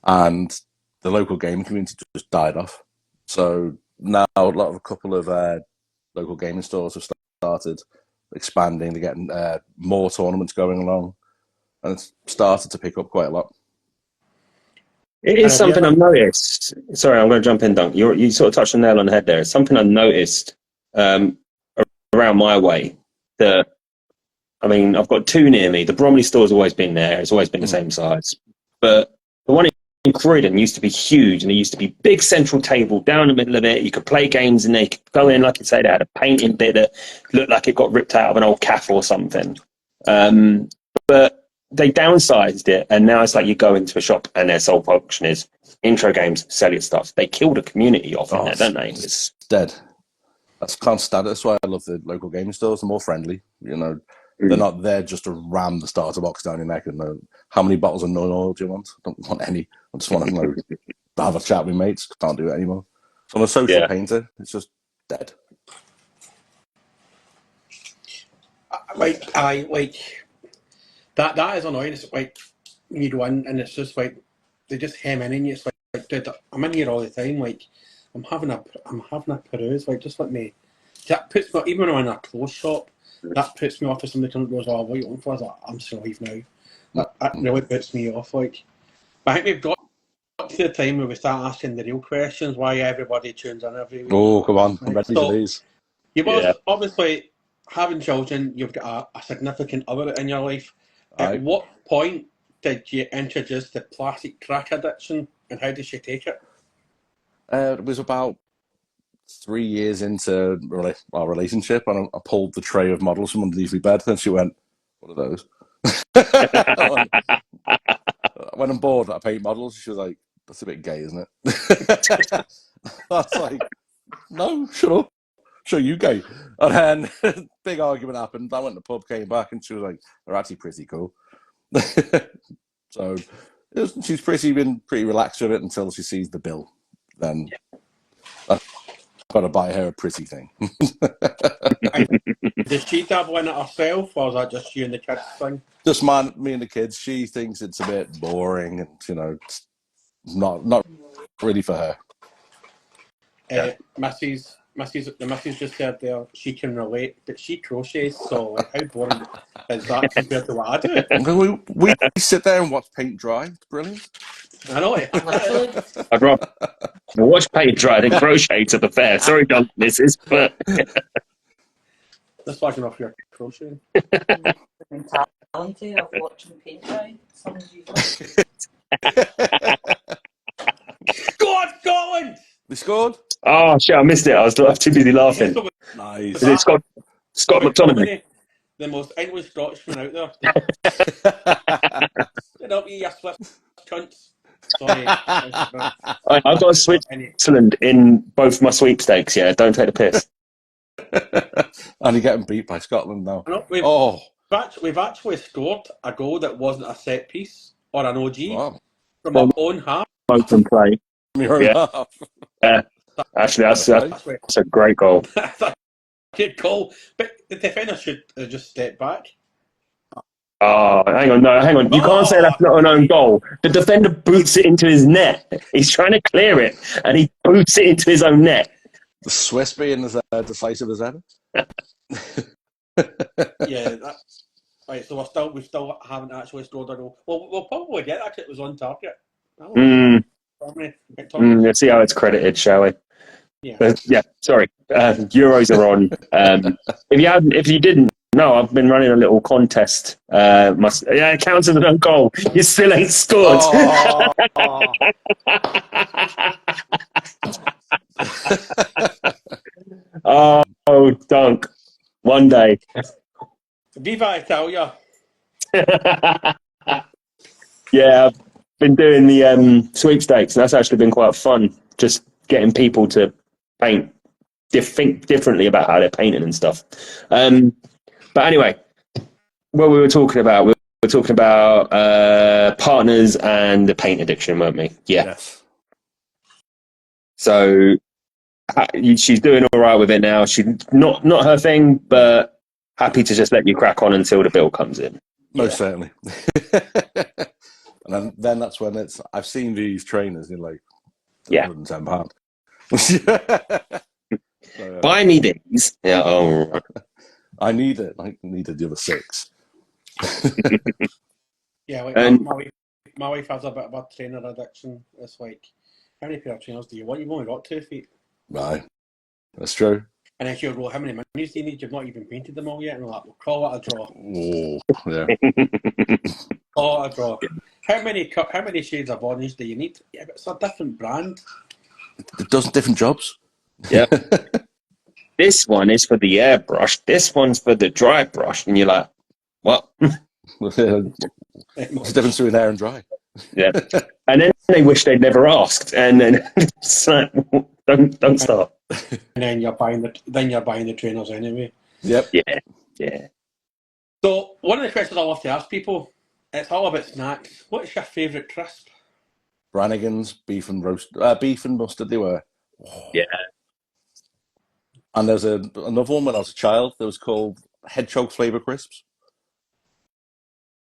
and the local gaming community just died off. So now a couple of local gaming stores have started expanding. They're getting more tournaments going along, and it's started to pick up quite a lot.
It is something I've noticed. Sorry, I'm going to jump in, Dunk. You sort of touched the nail on the head there. It's something I've noticed around my way. I've got two near me. The Bromley store's always been there. It's always been the same size. But the one in Croydon used to be huge, and there used to be big central table down the middle of it. You could play games in there. You could go in, like you say, they had a painting bit that looked like it got ripped out of an old cafe or something. But they downsized it, and now it's like you go into a shop and their sole function is intro games, sell your stuff. They killed a community off in there, don't they?
It's dead. I can't stand it. That's why I love the local gaming stores. They're more friendly. You know, they're not there just to ram the starter box down your neck and how many bottles of non oil do you want? I don't want any. I just want to have a chat with mates. Can't do it anymore. So I'm a social painter. It's just dead.
That is annoying. It's like when you go in and it's just like they just hem in you. It's like dude, I'm in here all the time. Like I'm having a peruse. Like just let me. That puts me, even when I'm in a clothes shop, that puts me off. If somebody comes and goes, "Oh, what are you looking for?" I was like, I'm still leave now. That really puts me off. Like, but I think we've got to the time where we start asking the real questions. Why everybody tunes in every week?
Oh, come on! I'm ready for these.
You was obviously having children. You've got a significant other in your life. At what point did you introduce the plastic crack addiction, and how did she take it?
It was about 3 years into our relationship, and I pulled the tray of models from underneath my bed, and she went, "What are those?" When I'm bored, I paint models. She was like, "That's a bit gay, isn't it?" I was like, "No, shut up. Show you gay." And then big argument happened. I went to the pub, came back, and she was like, "They're actually pretty cool." So she's been pretty relaxed with it until she sees the bill. Then I've got to buy her a pretty thing.
Does she dabble in it herself, or is that just you and the kids thing?
Just me and the kids. She thinks it's a bit boring, and it's not really for her.
The Mrs. just said there she can relate, but she crochets. So like, how boring is that compared to what I do?
We sit there and watch paint dry. It's brilliant.
I know it.
I'd rather watch paint dry than crochet, to the fair. Sorry, John, missus, but
That's fucking off your crocheting.
Mentality of watching paint dry.
Go on, Scotland!
They scored.
Oh shit, I missed it. I was too busy laughing.
Nice.
Is it Scott McTominay?
The most English Scotsman out there. Get up, you Swiss cunts. Sorry.
I've got Switzerland in both my sweepstakes. Yeah, don't take the piss.
And you're getting beat by Scotland now.
We've actually scored a goal that wasn't a set piece or an OG from
our
own half.
Open play.
Yeah.
Actually, that's a great goal.
That's a good goal. But the defender should just step back.
Oh, hang on. You can't say that's not an own goal. The defender boots it into his net. He's trying to clear it, and he boots it into his own net.
The Swiss being as decisive as ever.
Yeah. Right, so we still haven't actually scored a goal. Well, we'll probably get that. It was on target.
Let's see how it's credited, shall we?
Yeah.
Sorry. Euros are on. If you didn't know, I've been running a little contest. It counts as an own goal. You still ain't scored. Oh, dunk. One day.
Viva Italia.
Yeah, I've been doing the sweepstakes, and that's actually been quite fun. Just getting people to paint, think differently about how they're painting and stuff. But anyway, what we were talking about, partners and the paint addiction, weren't we? Yeah.
Yes.
So she's doing all right with it now. She's not her thing, but happy to just let you crack on until the bill comes in.
Most certainly. And then that's when I've seen these trainers in like £110. So,
buy me these. Yeah. Oh.
I need it. I needed the other 6.
Yeah, like my wife has a bit of a trainer addiction. It's like, how many pair of trainers do you want? You've only got 2 feet.
Right. That's true.
And then she'll go, how many minis do you need? You've not even painted them all yet. And we're like, we'll call it a draw.
Oh, yeah.
Call it a draw. How many shades of orange do you need? Yeah, but it's a different brand.
It does different jobs.
Yeah. This one is for the airbrush. This one's for the dry brush. And you're like, what?
What's the difference between air and dry?
Yeah. And then they wish they'd never asked. And then it's like, don't start.
And then you're buying the trainers anyway.
Yep.
Yeah.
So one of the questions I love to ask people, it's all about snacks. What's your favourite crisp?
Brannigan's beef and mustard. They were.
Yeah.
And there's another one when I was a child that was called hedgehog flavour crisps.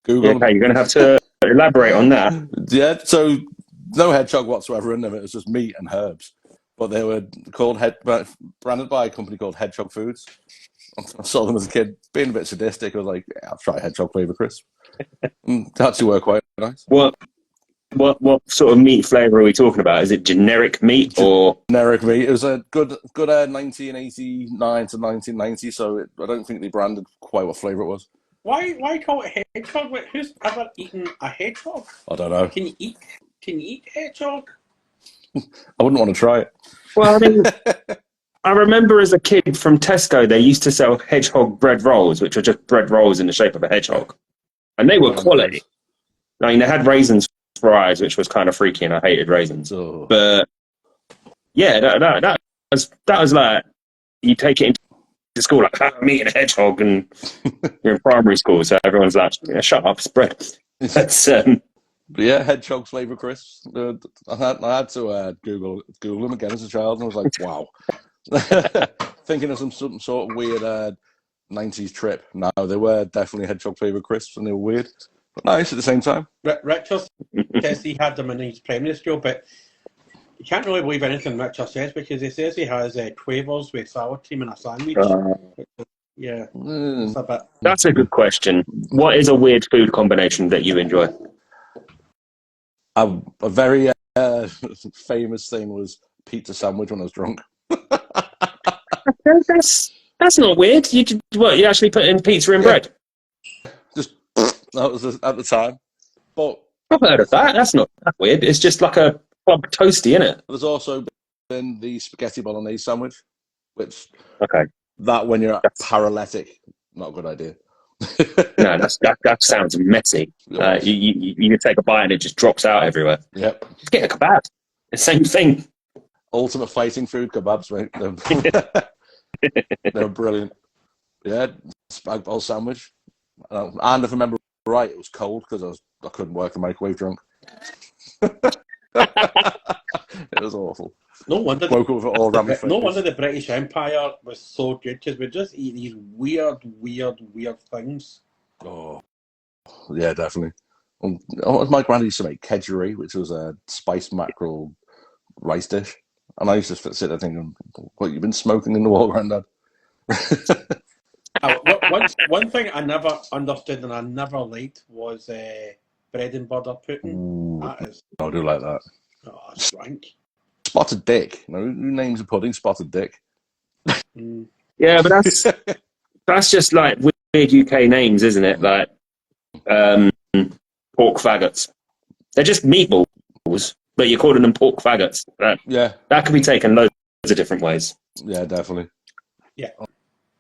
Google.
Okay, you're going to have to elaborate on that.
Yeah, so no hedgehog whatsoever in them. It was just meat and herbs. But they were branded by a company called Hedgehog Foods. I saw them as a kid, being a bit sadistic. I was like, I'll try hedgehog flavour crisp. They actually were quite nice.
What sort of meat flavour are we talking about? Is it generic meat or
generic meat? It was a good 1989 to 1990. So I don't think they branded quite what flavour it was.
Why call it hedgehog? Wait, who's ever eaten a hedgehog?
I don't know.
Can you eat hedgehog?
I wouldn't want to try it.
Well, I mean, I remember as a kid from Tesco, they used to sell hedgehog bread rolls, which were just bread rolls in the shape of a hedgehog, and they were quality. I mean, they had raisins fries, which was kind of freaky, and I hated raisins.
Oh.
But yeah, that was like, you take it into school like, I'm eating a hedgehog, and you're in primary school, so everyone's like, yeah, shut up, it's bread. That's
But yeah, hedgehog flavour crisps. I had to Google them again as a child, and I was like, wow. Thinking of some sort of weird 90s trip. No, they were definitely hedgehog flavour crisps, and they were weird, but nice at the same time.
Richard says he had them in his primary school, but you can't really believe anything Richard says because he says he has quavers with sour cream and a sandwich. Yeah,
that's a good question. What is a weird food combination that you enjoy?
A very famous thing was pizza sandwich when I was drunk.
That's not weird. You actually put in pizza in bread?
Just that was at the time. But
I've heard of that. That's not that weird. It's just like a club toasty, isn't it?
There's also been the spaghetti bolognese sandwich, which
that when you're
paralytic, not a good idea.
No, that sounds messy. You take a bite and it just drops out everywhere.
Yep.
Just get a kebab. The same thing.
Ultimate fighting food, kebabs, mate. They're brilliant. Yeah, spag bol sandwich. And if I remember right, it was cold because I couldn't work the microwave drunk. It was awful.
No wonder
woke up with it all around my face.
No wonder the British Empire was so good, because we just eat these weird things.
Oh, yeah, definitely. My granny used to make kedgeree, which was a spiced mackerel rice dish. And I used to sit there thinking, what, you've been smoking in the wall, Grandad?
One thing I never understood and I never liked was bread and butter pudding.
I do like that.
Oh, that's rank.
Spotted Dick. Who names a pudding Spotted Dick?
Yeah, but that's just like weird UK names, isn't it? Like pork faggots. They're just meatballs, but you're calling them pork faggots. That could be taken loads of different ways.
Yeah, definitely.
Yeah.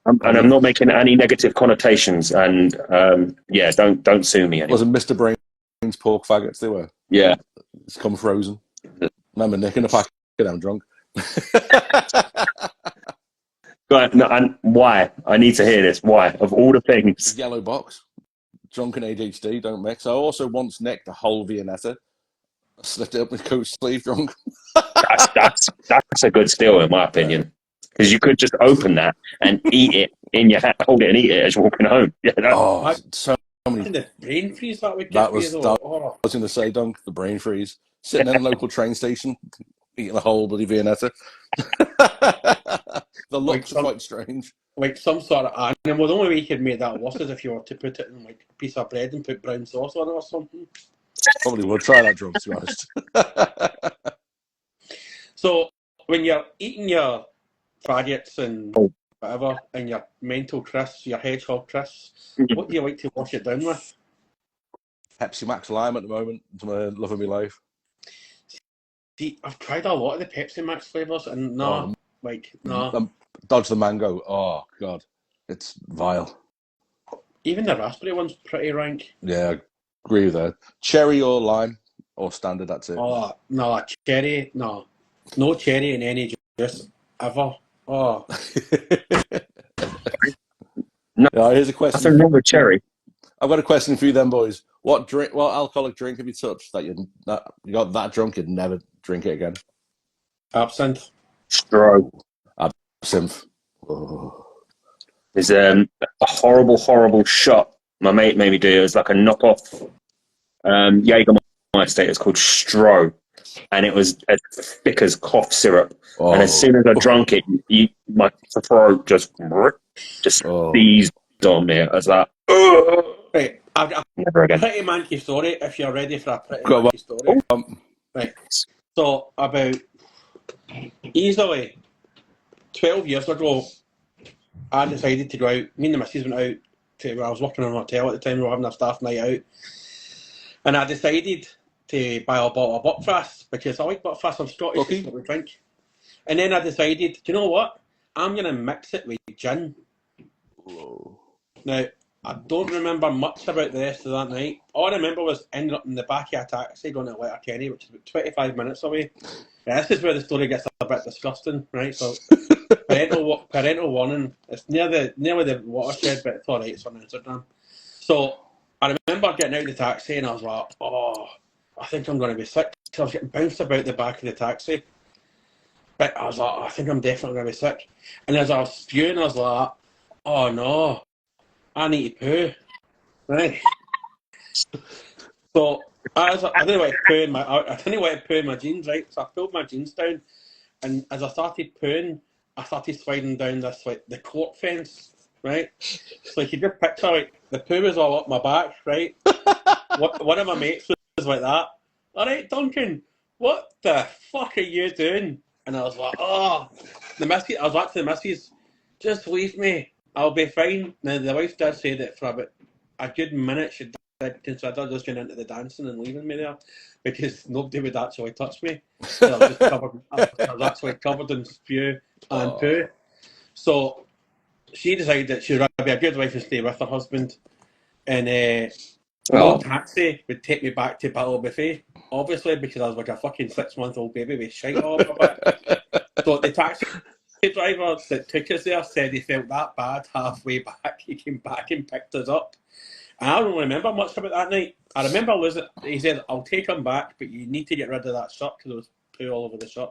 And I'm not making any negative connotations. And don't sue me anymore.
Wasn't Mr. Brain's pork faggots they were?
Yeah.
It's come frozen. Remember nicking a packet I'm drunk.
And why? I need to hear this. Why? Of all the things.
Yellow box. Drunk and ADHD, don't mix. I also once nicked a whole Viennetta. I slipped it up my coat sleeve drunk.
That's a good steal, in my opinion. Because you could just open that and eat it in your hand, hold it and eat it as you're walking home. Yeah,
so many.
The brain freeze that would
I was going to say, Dunk, the brain freeze. Sitting in a local train station, eating a whole bloody Viennetta. The looks are quite strange.
Like some sort of animal. The only way you could make that worse is if you were to put it in like a piece of bread and put brown sauce on it or something.
Probably would try that drunk, to be honest.
So when you're eating your faggots and whatever, and your mental crisps, your hedgehog crisps, what do you like to wash it down with?
Pepsi Max Lime at the moment. It's my love of my life.
See, I've tried a lot of the Pepsi Max flavours, and no.
Dodge the mango. Oh, God. It's vile.
Even the raspberry one's pretty rank.
Yeah, I agree with that. Cherry or lime? Or standard, that's it.
Oh, no, cherry. No. No cherry in any juice ever. Oh.
No, here's a question.
Nothing wrong with cherry.
I've got a question for you then, boys. What alcoholic drink have you touched that you got that drunk you'd never drink it again?
Absinthe.
Straw.
Absinthe. Oh.
There's a horrible shot my mate made me do. It was like a knockoff Jägermeister. It's called Stro, and it was as thick as cough syrup. Oh. And as soon as I drank it, my throat just seized on me. I was like, ugh.
Right,
never again.
Pretty manky story. If you're ready for a pretty manky story, right. So about easily 12 years ago, I decided to go out. Me and the missus went out to. I was working in a hotel at the time. We were having a staff night out, and I decided to buy a bottle of Buckfast because I like Buckfast. I'm Scottish. That's what we drink. And then I decided, do you know what? I'm gonna mix it with gin.
Whoa.
Now, I don't remember much about the rest of that night. All I remember was ending up in the back of a taxi going to Letterkenny, which is about 25 minutes away. Yeah, this is where the story gets a bit disgusting, right? So, parental warning. It's nearly the watershed, but it's all right. It's on Instagram. So, I remember getting out of the taxi and I was like, oh, I think I'm going to be sick. So I was getting bounced about the back of the taxi. But I was like, I think I'm definitely going to be sick. And as I was spewing, I was like, oh no, I need to poo. Right. So I didn't want to poo in my jeans, right? So I pulled my jeans down, and as I started pooing, I started sliding down this like the court fence, right? So you could just picture like the poo was all up my back, right? One of my mates was like that. All right, Duncan, what the fuck are you doing? And I was like, oh, I was like to the missus, just leave me, I'll be fine. Now the wife did say that for about a good minute she did consider just going into the dancing and leaving me there because nobody would actually touch me. So I was actually covered in spew and poo. So she decided that she would rather be a good wife and stay with her husband. And no taxi would take me back to Battle Buffet, obviously, because I was like a fucking 6-month-old baby with shite all over my back. So the taxi driver that took us there said he felt that bad halfway back. He came back and picked us up. And I don't remember much about that night. I remember he said, I'll take him back, but you need to get rid of that shirt because there was poo all over the shirt.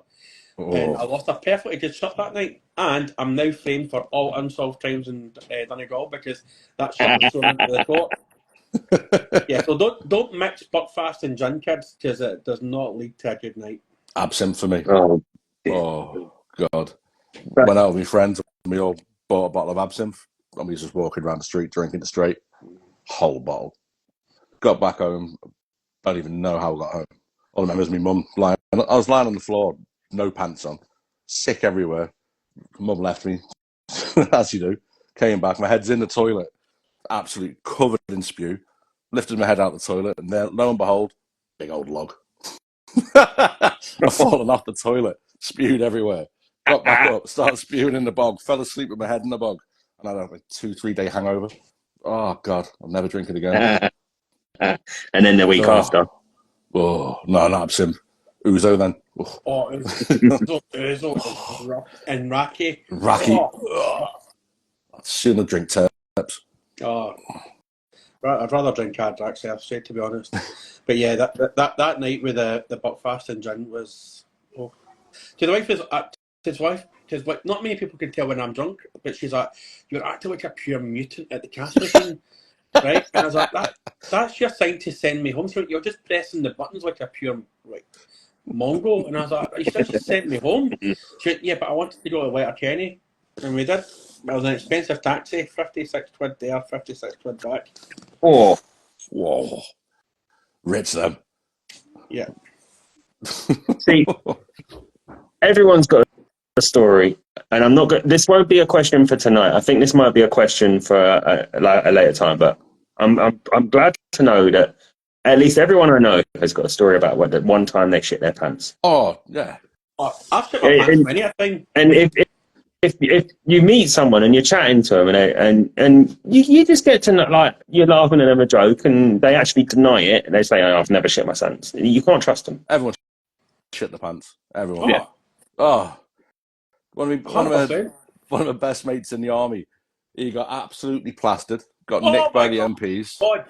And I lost a perfectly good shirt that night. And I'm now framed for all unsolved crimes in Donegal because that shirt was thrown into the court. Yeah, so don't mix Buckfast and gin, kids, because it does not lead to a good night.
Absinthe for me.
Oh,
God. Went out with my friends and we all bought a bottle of absinthe and we was just walking around the street drinking it straight. Whole bottle. Got back home. I don't even know how I got home. All I remember is my mum lying. I was lying on the floor, no pants on, sick everywhere. Mum left me, as you do. Came back, my head's in the toilet, absolutely covered in spew. Lifted my head out the toilet, and there, lo and behold, big old log. I've fallen off the toilet, spewed everywhere. Got back up, started spewing in the bog, fell asleep with my head in the bog, and I had a 2-3 day hangover. Oh God, I'll never drink it again.
And then the week after.
Oh no, not absinthe. Ouzo then.
Ouzo and Raki.
I'd sooner drink Terps.
I'd rather drink hard actually, I've said, to be honest. But yeah, that night with the Buckfast and gin was. To the wife is his wife, because not many people can tell when I'm drunk, but she's like, "You're acting like a pure mutant at the cash machine." Right? And I was like, that's your sign to send me home. So you're just pressing the buttons like a pure Mongo. And I was like, you should just send me home. She went, yeah, but I wanted to go to Letterkenny. And we did. It was an expensive taxi, 56 quid there, 56 quid back.
Oh.
Whoa. Rich them.
Yeah.
See, everyone's got a story. And I'm not going. This won't be a question for tonight. I think this might be a question for a later time. But I'm glad to know that at least everyone I know has got a story about that one time they shit their pants.
Oh yeah.
I've shit my pants many a time.
And if you meet someone and you're chatting to them and you just get to know, like, you're laughing at them a joke and they actually deny it and they say, oh, I've never shit my pants. You can't trust them.
Everyone shit the pants. Everyone.
Yeah.
Oh. One of my best mates in the army, he got absolutely plastered, got nicked by the MPs.
God.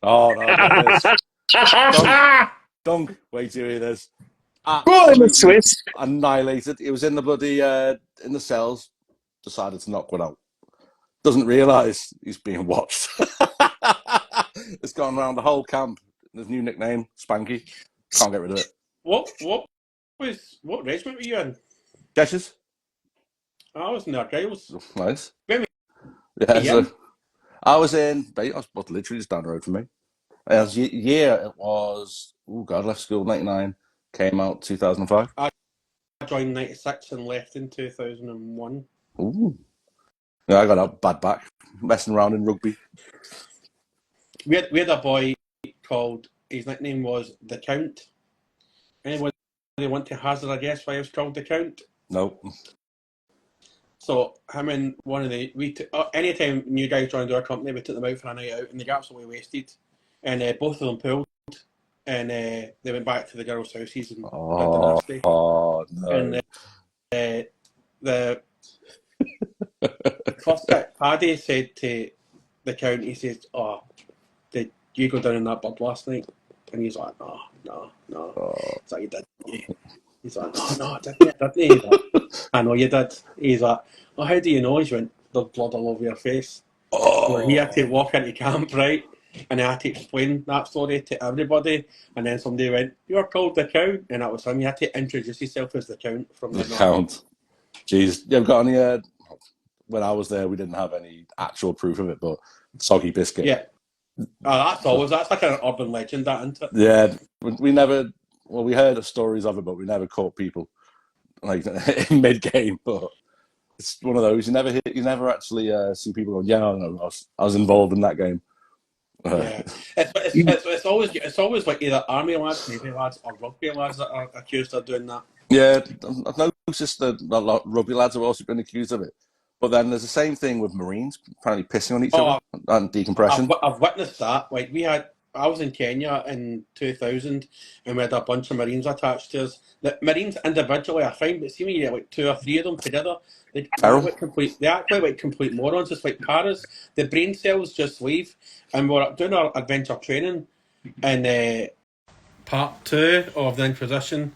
Oh, no. Dunk. Wait till you hear this.
Absolutely Swiss.
Annihilated. He was in the bloody, in the cells, decided to knock one out. Doesn't realise he's being watched. It's gone around the whole camp. His new nickname, Spanky. Can't get rid of it.
What regiment were you in?
Cheshires.
I was in the Argyles.
Nice.
Yeah,
so I was literally just down the road from me. It was, left school 99, came out 2005.
I joined 96 and left in 2001.
Ooh. Yeah, I got a bad back, messing around in rugby.
We had a boy called, his nickname was The Count. Anyone want to hazard a guess why he was called The Count?
Nope.
So him and one of the anytime new guys joined our company, we took them out for a night out, and they got absolutely wasted, and both of them pulled, and they went back to the girls' houses and did the nasty.
Oh no!
And the first bit, Paddy said to the Count, he says, "Oh, did you go down in that pub last night?" And he's like, "No." It's like, "You did." He's like, "No, I didn't." He's like, "I know you did." He's like, "Well, how do you know?" He went, "There's blood all over your face." So he had to walk into camp, right? And I had to explain that story to everybody. And then somebody went, "You're called the Count." And that was him. You had to introduce yourself as the Count from the
Count. Jeez. You've got any, when I was there, we didn't have any actual proof of it, but soggy biscuit.
Yeah. That's like an urban legend, that, isn't it?
Yeah. We never... Well, we heard of stories of it, but we never caught people like in mid-game. But it's one of those you never actually see people going, "Yeah, no, I was involved in that game."
Yeah, it's always like either army lads, navy lads, or rugby lads that are accused of doing that.
Yeah, I've noticed that a lot of rugby lads have also been accused of it. But then there's the same thing with Marines, apparently pissing on each other and decompression.
I've witnessed that. Like I was in Kenya in 2000, and we had a bunch of Marines attached to us. The Marines individually are fine, but see when you get like 2 or 3 of them together, they act like complete morons. It's like Paris. The brain cells just leave, and we're doing our adventure training in part 2 of the Inquisition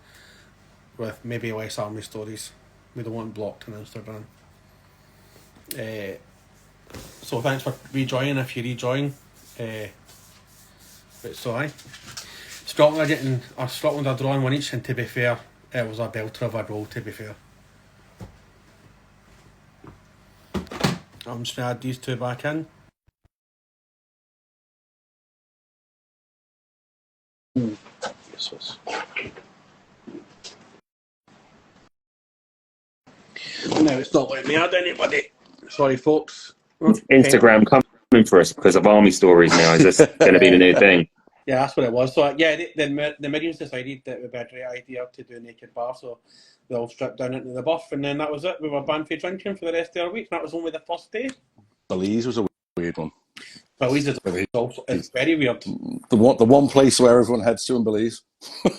with maybe less army stories. We don't want blocked on Instagram. So thanks for rejoining if you rejoin. But so Scotland are drawing 1 each, and to be fair, it was a belter of a goal, to be fair. I'm just going to add these 2 back in. Yes. No, it's not letting me add anybody. Sorry, folks.
Instagram coming for us because of army stories now. Is this going to be the new thing?
Yeah, that's what it was. So yeah, the Marines decided that it would be a great idea to do a naked bar, so they all stripped down into the buff, and then that was it. We were banned for drinking for the rest of our week. That was only the first day.
Belize was a weird one.
Belize is also, it's very weird.
The one place where everyone heads to in Belize.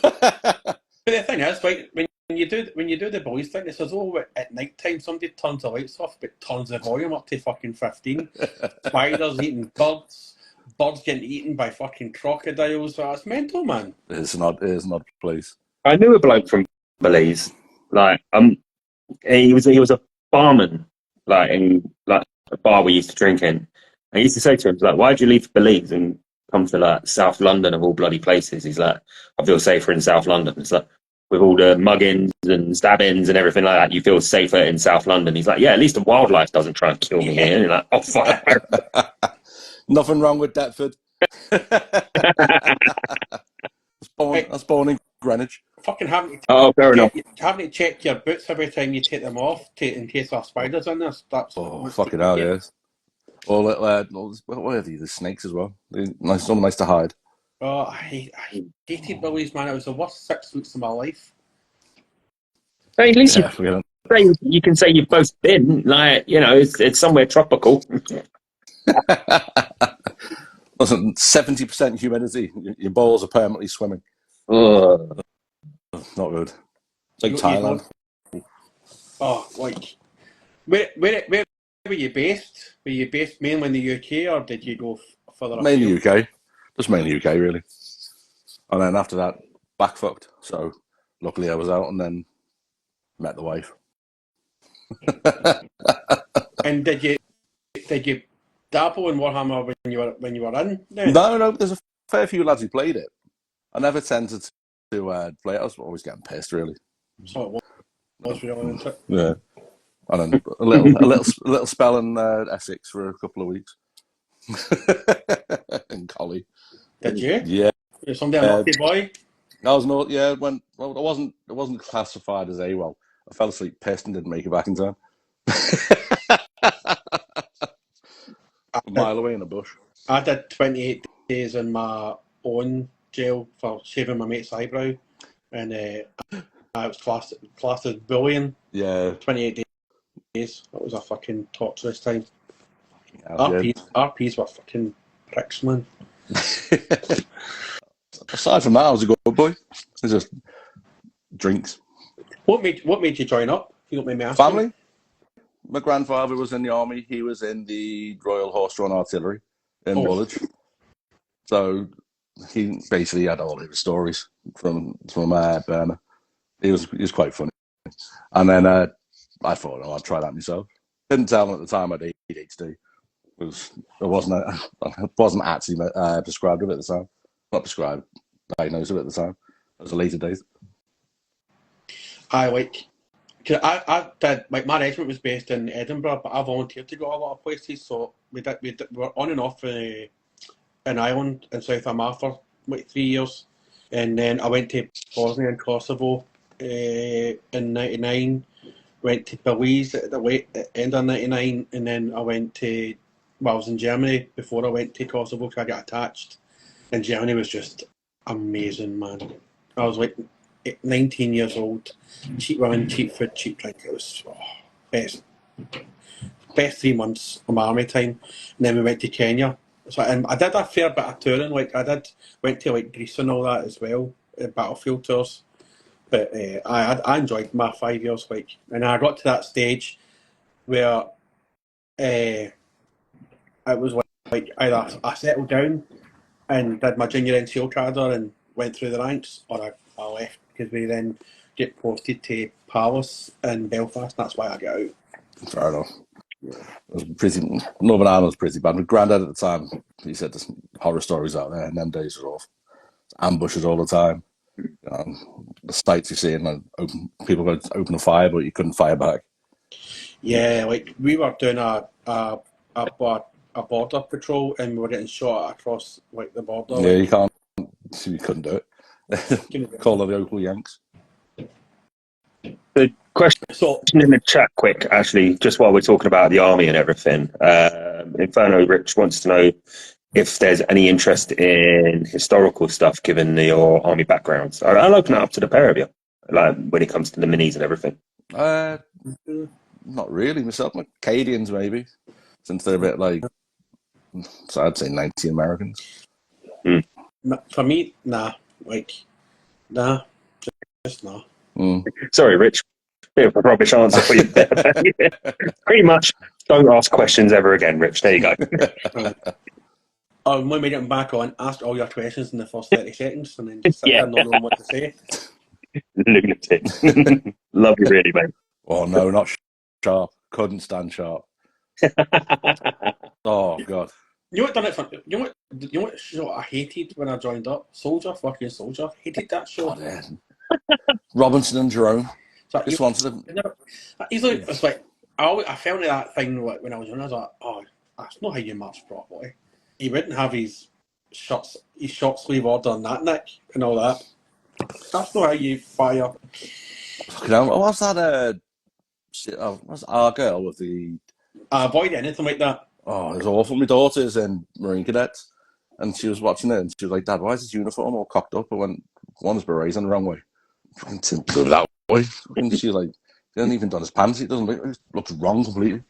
But the thing is, right, when you do the Belize thing, it's as though at night time somebody turns the lights off but turns the volume up to fucking 15. Spiders eating birds getting eaten by fucking crocodiles. So it's mental, man.
It is an odd place.
I knew a bloke from Belize. Like he was a barman, like in like a bar we used to drink in. I used to say to him, like, why'd you leave Belize and come to like South London of all bloody places? He's like, I feel safer in South London. It's like, with all the muggings and stabbings and everything like that, you feel safer in South London. He's like, yeah, at least the wildlife doesn't try and kill me here. And you're like, oh, fuck.
Nothing wrong with Deptford. That's born in Greenwich.
Fucking having to check your boots every time you take them off in case there are spiders in there.
Fucking hell, yes. Or what are these? The snakes as well. They're nice to hide.
Oh, I hated Belize, man. It was the worst 6 weeks of my life.
Hey, at least you can say you've both been. Like, you know, it's somewhere tropical.
Listen, 70% humidity. Your balls are permanently swimming.
Not
good. It's like Thailand.
Like where were you based? Were you based mainly in the UK, or did you go further?
Mainly UK. Just mainly UK, really. And then after that, back fucked. So luckily I was out, and then met the wife.
And did you dabble in Warhammer when you were in?
No. There's a fair few lads who played it. I never tended to play it. I was always getting pissed, really.
So it was really into it.
Yeah. And then a little spell in Essex for a couple of weeks. In Collie.
Did you?
Yeah.
You're somebody a naughty boy?
I was not. Yeah. It wasn't classified as AWOL. I fell asleep pissed and didn't make it back in time. A mile away in a bush.
I did 28 days in my own jail for shaving my mate's eyebrow, and I was classed as bullying.
Yeah.
28 days. That was a fucking torturous time.
Yeah,
RPs were fucking pricks, man.
Aside from that, I was a good boy. It's just drinks.
What made you join up? If you don't mind me asking.
Family. My grandfather was in the army. He was in the Royal Horse-Drawn Artillery in Woolwich. So he basically had all his stories from Burma. He was quite funny. And then I thought, I'd try that myself. Didn't tell him at the time I had ADHD. It wasn't actually prescribed of it at the time. Not prescribed, diagnosed of it at the time. It was a later date.
I did, like, my regiment was based in Edinburgh, but I volunteered to go a lot of places. So we were on and off in Ireland in South Armagh for like 3 years, and then I went to Bosnia and Kosovo in '99. Went to Belize at the end of '99, and then I was in Germany before I went to Kosovo because I got attached. And Germany was just amazing, man. I was like 19 years old. Cheap women, cheap food, cheap drink. It was best. best 3 months of my army time, and then we went to Kenya. So and I did a fair bit of touring. Like went to like Greece and all that as well, battlefield tours. But I enjoyed my 5 years. Like, and I got to that stage where it was like either I settled down and did my junior NCO cadre and went through the ranks, or I left because we then get posted to Palace in Belfast. That's why I got out.
Fair enough. Yeah. It was pretty. Northern Ireland was pretty bad. My granddad at the time, he said there's horror stories out there, and them days were off. Ambushes all the time. The sights you see, and people would open a fire, but you couldn't fire back.
Yeah, like we were doing a border patrol, and we were getting shot across like the border.
Yeah,
like,
you couldn't do it. Call the local Yanks.
The question in the chat, quick, actually, just while we're talking about the army and everything. Inferno Rich wants to know if there's any interest in historical stuff, given your army backgrounds. I'll open it up to the pair of you, like when it comes to the minis and everything.
Not really myself. Acadians maybe, since they're a bit like, so I'd say 90 Americans.
For me, nah. Just nah.
Sorry, Rich. Bit of a rubbish answer for you. Pretty much, don't ask questions ever again, Rich. There you go.
When we get back on, ask all your questions in the first 30 seconds and then just sit there not knowing what to say.
Lunatic. Love you really, mate.
Oh, no, not Sharp. Couldn't stand Sharp. Oh, God.
You know what done it for? You know what show I hated when I joined up? Fucking Soldier. Hated that show.
Oh, yeah. Robinson and Jerome.
So
Just wanted to...
It's like, I fell into that thing like, when I was young. I was like, oh, that's not how you march properly. He wouldn't have his short sleeve order on that neck and all that. That's not how you fire.
What was that? Was our girl with the...
I avoid anything like that.
Oh, it was awful. My daughter's in Marine Cadets, and she was watching it, and she was like, Dad, why is his uniform all cocked up? I went, one's berets on the wrong way. Go that way. And she was like, he hasn't even done his pants. It looks wrong completely.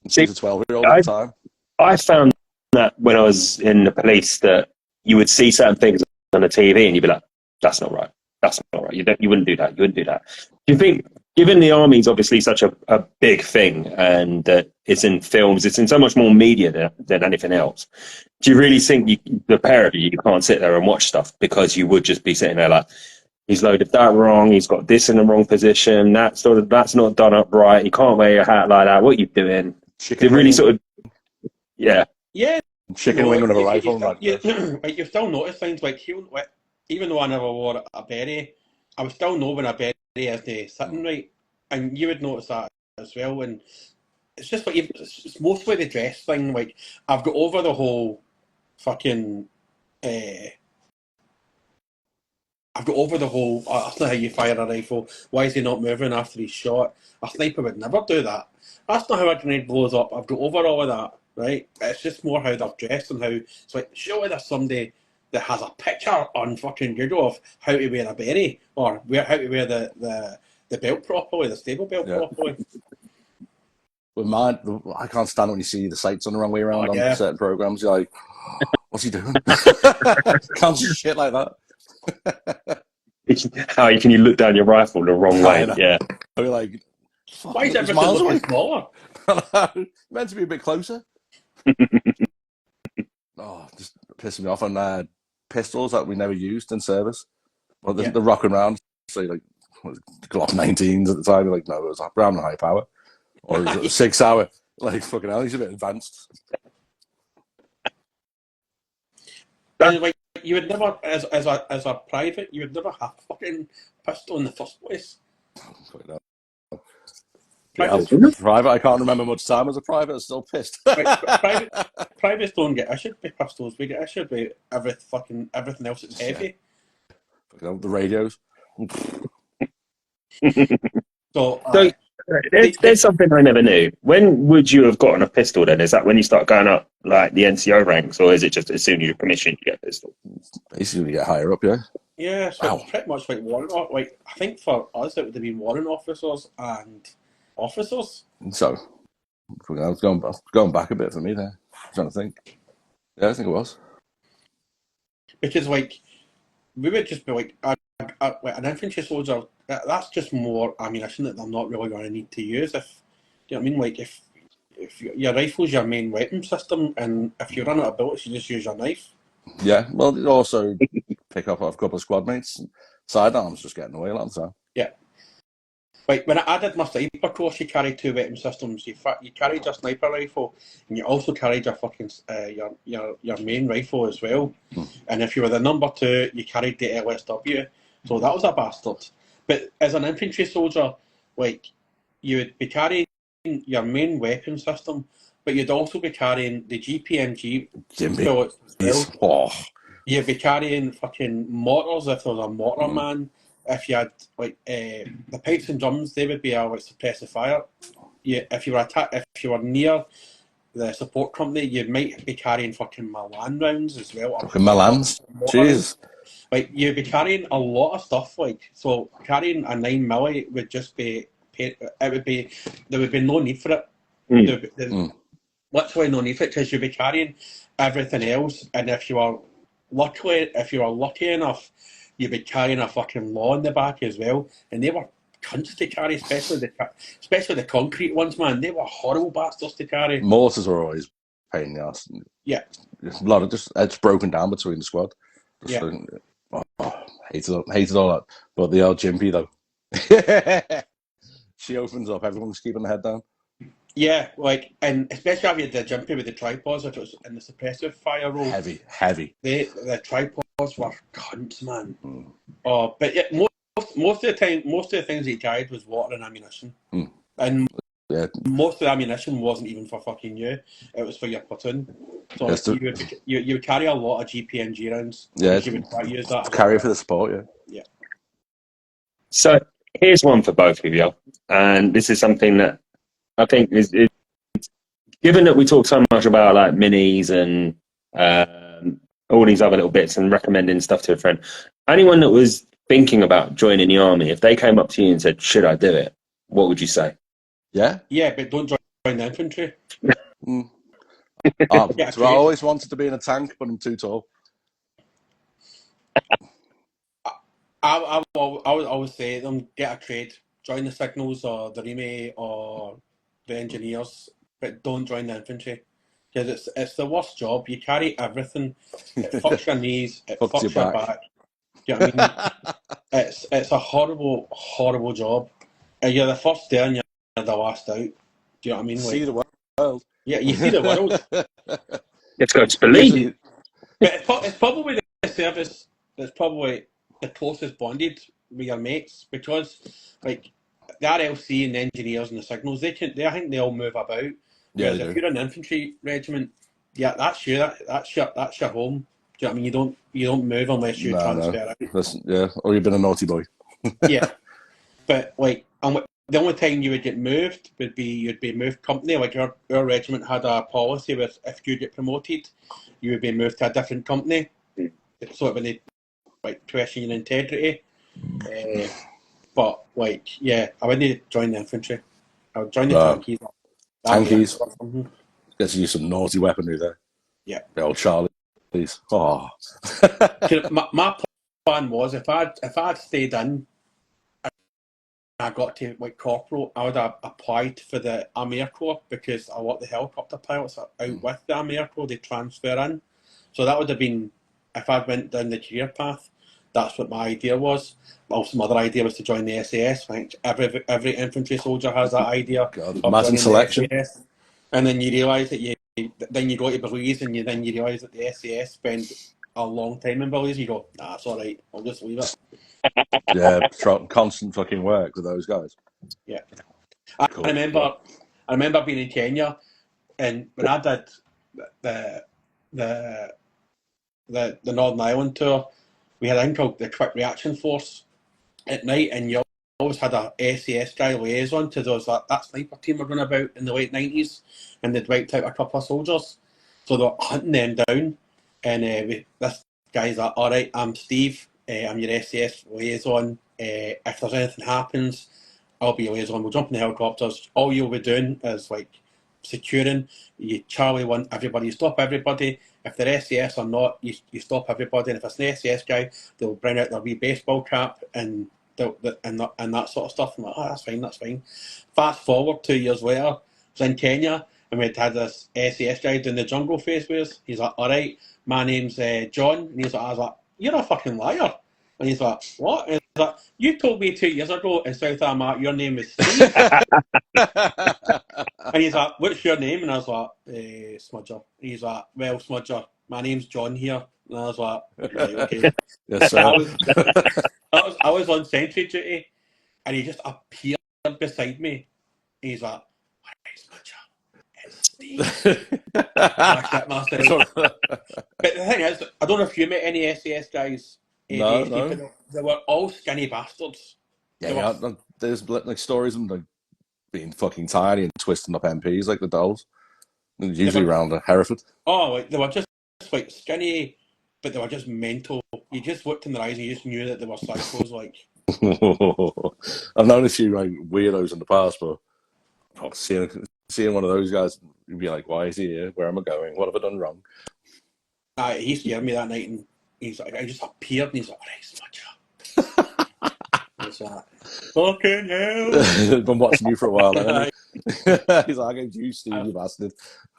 She's a 12-year-old at the time.
I found that when I was in the police that you would see certain things on the TV and you'd be like, that's not right. That's not right. You wouldn't do that. You wouldn't do that. Do you think, given the army is obviously such a big thing and it's in films, it's in so much more media than anything else, do you really think the pair of you can't sit there and watch stuff because you would just be sitting there like, he's loaded that wrong, he's got this in the wrong position, that's not done up right, you can't wear your hat like that, what are you doing?
Chicken
really sort of... Yeah.
Chicken wing with a rifle.
You still notice things like, even though I never wore a beret, I would still know when a beret is sitting right, and you would notice that as well. And it's just like it's mostly the dress thing. Like, I've got over the whole fucking. I've got over the whole. That's not how you fire a rifle. Why is he not moving after he's shot? A sniper would never do that. That's not how a grenade blows up. I've got over all of that. Right? It's just more how they're dressed and how it's like, surely there's somebody that has a picture on fucking Google of how to wear a beret or how to wear the belt properly, the stable belt properly.
With mine, I can't stand when you see the sights on the wrong way around on certain programs. You're like, what's he doing? Can't see shit like that.
How can you look down your rifle the wrong way? Yeah.
I'll be like,
why is everything looking smaller?
Meant to be a bit closer. Just pissing me off on pistols that we never used in service. Well, the rocking round, say like Glock 19s at the time. Like, no, it was a Brown high power, or it was a 6 hour. Like, fucking hell, he's a bit advanced.
And like, you would never, as a private, you would never have a fucking pistol in the first place.
Private, I can't remember much time as a private. I'm still pissed.
Privates don't get issued by pistols. We get issued by everything else that's heavy.
The radios.
So there's something I never knew. When would you have gotten a pistol then? Is that when you start going up like the NCO ranks, or is it just as soon as you're commissioned you get a pistol?
Basically, you get higher up, yeah.
Yeah, so it's pretty much like warrant. Like, I think for us it would have been warrant officers and officers.
So, I was going back a bit for me there. I'm trying to think. Yeah, I think it was.
Because, like, we would just be like, an infantry soldier, that's just more ammunition that they're not really going to need to use. If, you know what I mean? Like, if your rifle's your main weapon system, and if you run out of bullets, you just use your knife.
Yeah, well, you also pick up a couple of squad mates. Sidearms just getting away a lot of the time.
Yeah. Like, when I did my sniper course, you carried 2 weapon systems. You carried your sniper rifle, and you also carried your fucking your main rifle as well. And if you were the number 2, you carried the LSW. So that was a bastard. But as an infantry soldier, like, you would be carrying your main weapon system, but you'd also be carrying the GPMG bullets as well.
Oh.
You'd be carrying fucking mortars if there was a mortar man. If you had like the pipes and drums, they would be able to suppress the fire. If you were near the support company, you might be carrying fucking Milan rounds as well.
Fucking Milans, jeez.
Like, you'd be carrying a lot of stuff. Like, so carrying a 9mm would just be there would be no need for it. Literally no need for it, because you'd be carrying everything else, and if you were lucky enough, you'd be carrying a fucking law in the back as well, and they were cunts to carry, especially the concrete ones, man. They were horrible bastards to carry.
Mortars were always a pain in the ass.
Yeah,
a lot of it's broken down between the squad. Hated all that. But the old Jimpy though, she opens up. Everyone's keeping their head down.
Yeah, like, and especially if you had the Jimpy with the tripods, if it was in the suppressive fire role.
Heavy.
The tripods were cunts, man. Oh, but yeah, most of the things he carried was water and ammunition, and most of the ammunition wasn't even for fucking you; it was for your platoon. So you would carry a lot of GPMG rounds.
Yeah,
you would use that
to carry for the support.
Yeah.
So here's one for both of you, and this is something that I think is given that we talk so much about like minis and all these other little bits and recommending stuff to a friend. Anyone that was thinking about joining the army, if they came up to you and said, "Should I do it?" What would you say?
Yeah, but don't join the infantry.
So I always wanted to be in a tank, but I'm too tall.
I would always say them, get a trade, join the signals or the Remy or the engineers, but don't join the infantry, because it's the worst job. You carry everything. It fucks your knees. It fucks your back. Do you know what I mean? It's a horrible job. You're the first there and you're the last out. Do you know what I mean?
See the world.
Yeah, you see the world.
It's got to believe.
But it's probably the service that's probably the closest bonded with your mates, because like the RLC and the engineers and the signals, I think they all move about.
Yeah,
if you're an infantry regiment, yeah, that's your home. Do you know what I mean? You don't move unless you transfer out.
Listen, or you've been a naughty boy.
Yeah, but like, the only time you would get moved would be you'd be moved company. Like our regiment had a policy with, if you get promoted, you would be moved to a different company. So it would like question your integrity. But like, yeah, I wouldn't join the infantry. I would join the tankies.
Tankies. Get to use some naughty weaponry there.
Yeah.
The old Charlie, please. Oh.
my plan was, if I'd stayed in, I got to like corporal, I would have applied for the Army Air Corps, because a lot of the helicopter pilots are out with the Army Air Corps, they transfer in. So that would have been, if I went down the career path, that's what my idea was. Also, my other idea was to join the SAS. I think every infantry soldier has that idea.
God, imagine selection.
The SAS. And then you realise that then you go to Belize, and then you realise that the SAS spend a long time in Belize. You go, nah, it's all right, I'll just leave it.
Yeah, constant fucking work with those guys.
Yeah, cool. I remember being in Kenya, and when I did the Northern Ireland tour, we had a thing called the Quick Reaction Force at night, and you always had a SAS guy liaison to those that sniper team were going about in the late 90s, and they'd wiped out a couple of soldiers, so they were hunting them down, and this guy's like, all right, I'm Steve. I'm your SAS liaison. If there's anything happens, I'll be your liaison. We'll jump in the helicopters. All you'll be doing is like securing. You Charlie 1 everybody. You stop everybody. If they're SAS or not, you stop everybody. And if it's an SAS guy, they'll bring out their wee baseball cap and that sort of stuff. I'm like, oh, that's fine, that's fine. Fast forward 2 years later, I was in Kenya and we'd had this SAS guy doing the jungle phase with us. He's like, all right, my name's John. And he's like, I was like, you're a fucking liar. And he's like, what? And he's like, you told me 2 years ago in South Armagh your name is Steve. And he's like, what's your name? And I was like, Smudger. And he's like, well, Smudger, my name's John here. And I was like, right, okay.
Yes, sir.
I was on sentry duty, and he just appeared beside me. And he's like, all right, Smudger, it's Steve. But the thing is, I don't know if you met any SAS guys.
No.
But they were all skinny bastards.
Yeah, there's like stories of them like being fucking tiny and twisting up MPs like the dolls. Usually around Hereford.
Oh, like, they were just like skinny, but they were just mental. You just looked in their eyes and you just knew that they were psychos. Like,
I've known a few like weirdos in the past, but seeing one of those guys, you'd be like, "Why is he here? Where am I going? What have I done wrong?"
He scared me that night, and he's like, I just appeared, and he's like, "All right, Smudger." It's like, fucking hell.
Been watching you for a while, then. He's like, "I gave you, Steve, you bastard."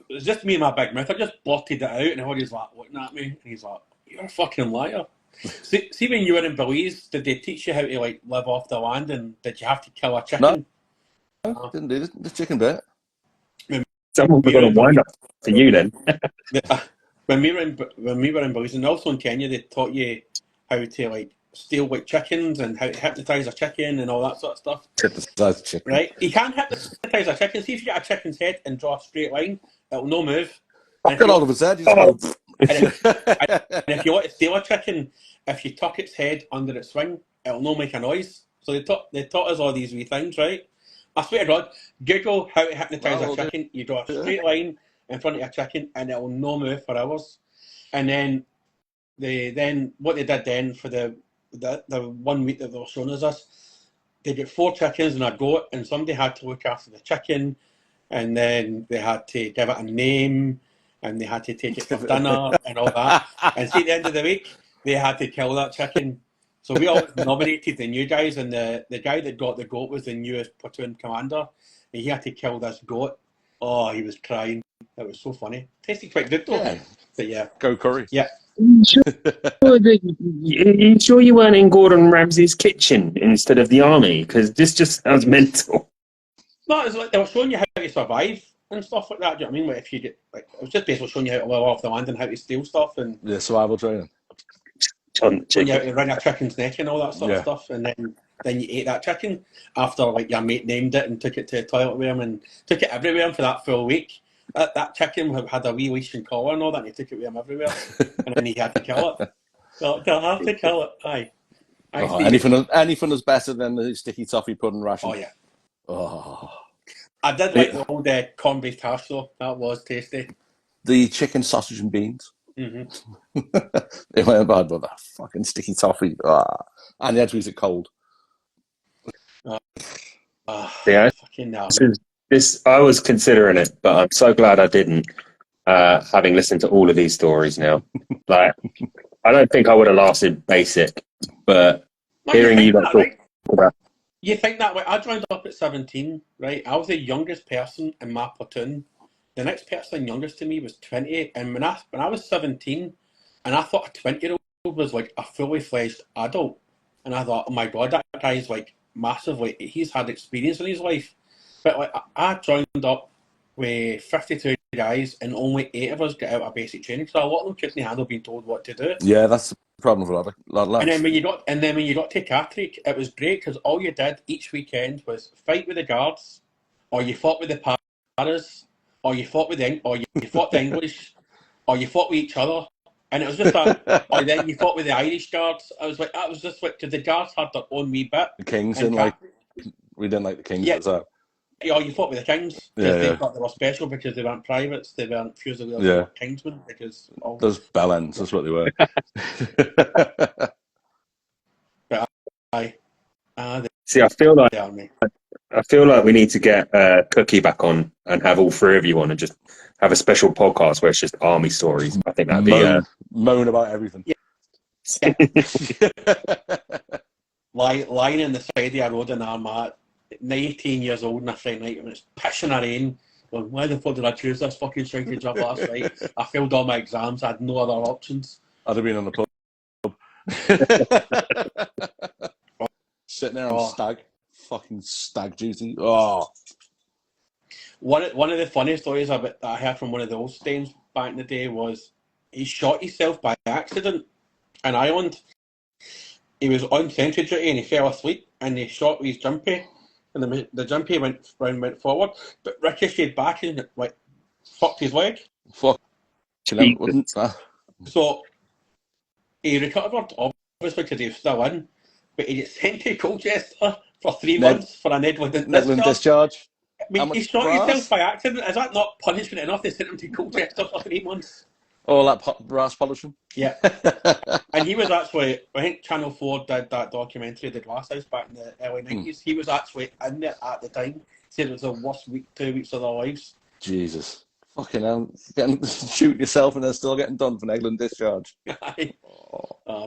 It was just me and my big mouth. I just blotted it out, and everybody's like looking at me, and he's like, "You're a fucking liar." See, when you were in Belize, did they teach you how to like live off the land, and did you have to kill a chicken?
No, didn't do the chicken bit.
Someone was going to wind up for you then.
When we were in Belize, and also in Kenya, they taught you how to like steal like chickens and how to hypnotise a chicken and all that sort of stuff.
Hypnotise chicken.
Right? You can't hypnotise a chicken. See if you get a chicken's head and draw a straight line, it'll no move.
I've got all of his head. You just go.
And if you want to steal a chicken, if you tuck its head under its wing, it'll no make a noise. So they taught us all these wee things, right? I swear to God, Google how to hypnotise a chicken. You draw a straight line in front of a chicken and it'll no move for hours. And then what they did then for the 1 week that they were showing us, they get 4 chickens and a goat, and somebody had to look after the chicken, and then they had to give it a name, and they had to take it for dinner and all that. And see, at the end of the week, they had to kill that chicken. So we all nominated the new guys, and the guy that got the goat was the newest platoon commander, and he had to kill this goat. Oh, he was crying. It was so funny. Tasted quite good though. Yeah. But yeah.
Go curry.
Yeah.
You sure you weren't in Gordon Ramsay's kitchen instead of the army? Because this just sounds mental.
No, it's like they were showing you how to survive and stuff like that. Do you know what I mean? Like if you get it was just basically showing you how to live off the land and how to steal stuff and
survival training.
Showing you how to run a chicken's neck and all that sort of stuff, and then you ate that chicken after like your mate named it and took it to the toilet with him and took it everywhere for that full week. That chicken had a wee leash and collar and all that, and he took it with him everywhere, and then he had to kill it. So they'll have to kill it. Aye.
Anything is better than the sticky toffee pudding ration.
Oh yeah.
Oh.
I did like the old corned beef hash though. That was tasty.
The chicken, sausage, and beans.
Mm-hmm.
It went bad, but that fucking sticky toffee. And you had to eat it cold.
Yeah.
Fucking no.
This I was considering it, but I'm so glad I didn't. Having listened to all of these stories now, like I don't think I would have lasted basic, but hearing you talk about.
You think that way? I joined up at 17, right? I was the youngest person in my platoon. The next person youngest to me was 20, and when I was 17, and I thought a 20-year-old was like a fully fledged adult, and I thought, oh my God, that guy's like massive, like he's had experience in his life. But like I joined up with 52 guys, and only 8 of us got out of basic training. So a lot of them couldn't handle being told what to do.
Yeah, that's the problem for a lot of lads.
And then when you got to Catterick, it was great because all you did each weekend was fight with the guards, or you fought with the paras, or you fought with you fought the English, or you fought with each other. And it was just that, or then you fought with the Irish guards. I was like, that was just like, because the guards had their own wee bit.
The Kings didn't like, we didn't like the Kings at the time.
Yeah, you fought with the Kings because they thought they were special because they weren't privates, they weren't Fusiliers, they were Kingsmen because
those bellends, that's what they were.
But
see, I feel like I feel like we need to get Cookie back on and have all three of you on and just have a special podcast where it's just army stories. I think that'd be
moan about everything.
Yeah. Lying in the side of a road in Armagh, 19 years old on a Friday night when it's pissing a rain. Going, why the fuck did I choose this fucking shitty job last night? I failed all my exams. I had no other options.
I'd have been on the pub. Sitting there on fucking stag duty. Oh.
One of the funny stories that I heard from one of the old Stains back in the day was he shot himself by accident in Ireland. He was on sentry duty and he fell asleep and he shot with his jumpy and the jumpy went forward but ricocheted back and like fucked his leg.
Fuck.
So he recovered obviously because he was still in, but he gets sent to Colchester for 3 months for a negligent
discharge.
I mean, he shot himself by accident. Is that not punishment enough? They sent him to Colchester for 3 months.
Oh, that brass polishing?
Yeah. And he was actually, I think Channel 4 did that documentary, The Glass House, back in the early 90s. He was actually in there at the time. Said it was the worst 2 weeks of their lives.
Jesus. Fucking hell. Shoot yourself and then still getting done for negligent discharge.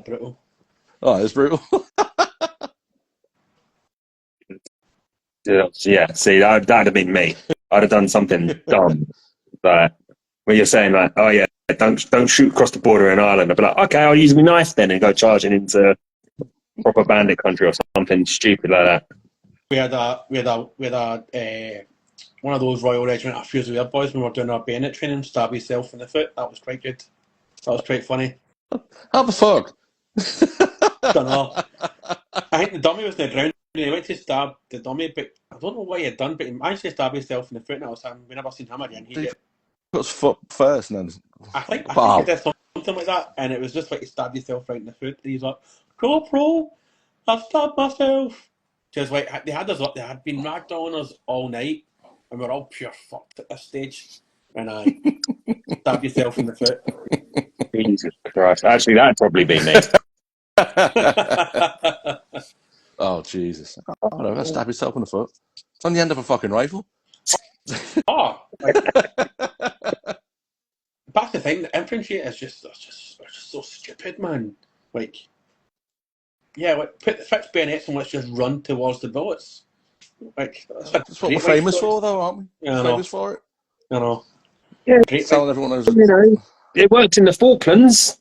Brutal.
Oh, it's brutal.
Yeah, see, that'd have been me. I'd have done something dumb. But when you're saying like, oh yeah, don't shoot across the border in Ireland, I'd be like, okay, I'll use my knife then and go charging into proper bandit country or something stupid like that.
We had one of those Royal Regiment of Fusilier boys when we were doing our bayonet training, stab himself in the foot. That was quite good. That was quite funny.
How the fuck?
Don't know. I think the dummy was in the ground. He went to stab the dummy, but I don't know what he had done, but he managed to stab himself in the foot, and we never seen him again. He
got his foot first, and then
I think he did something like that, and it was just like he stabbed himself right in the foot. And he's like, "GoPro, I've stabbed myself." Just like they had been ragged on us all night, and we're all pure fucked at this stage. And I stabbed yourself in the foot.
Jesus Christ! Actually, that'd probably be me.
Oh, Jesus. Oh, no, that stab yourself in the foot. It's on the end of a fucking rifle.
Oh. That's the thing, the infantry is just so stupid, man. Like, yeah, like, put the fixed bayonets and let's just run towards the bullets. Like,
that's what we're famous for, though, aren't we?
Yeah,
famous for it.
I know.
Yeah,
telling everyone knows
it worked in the Falklands.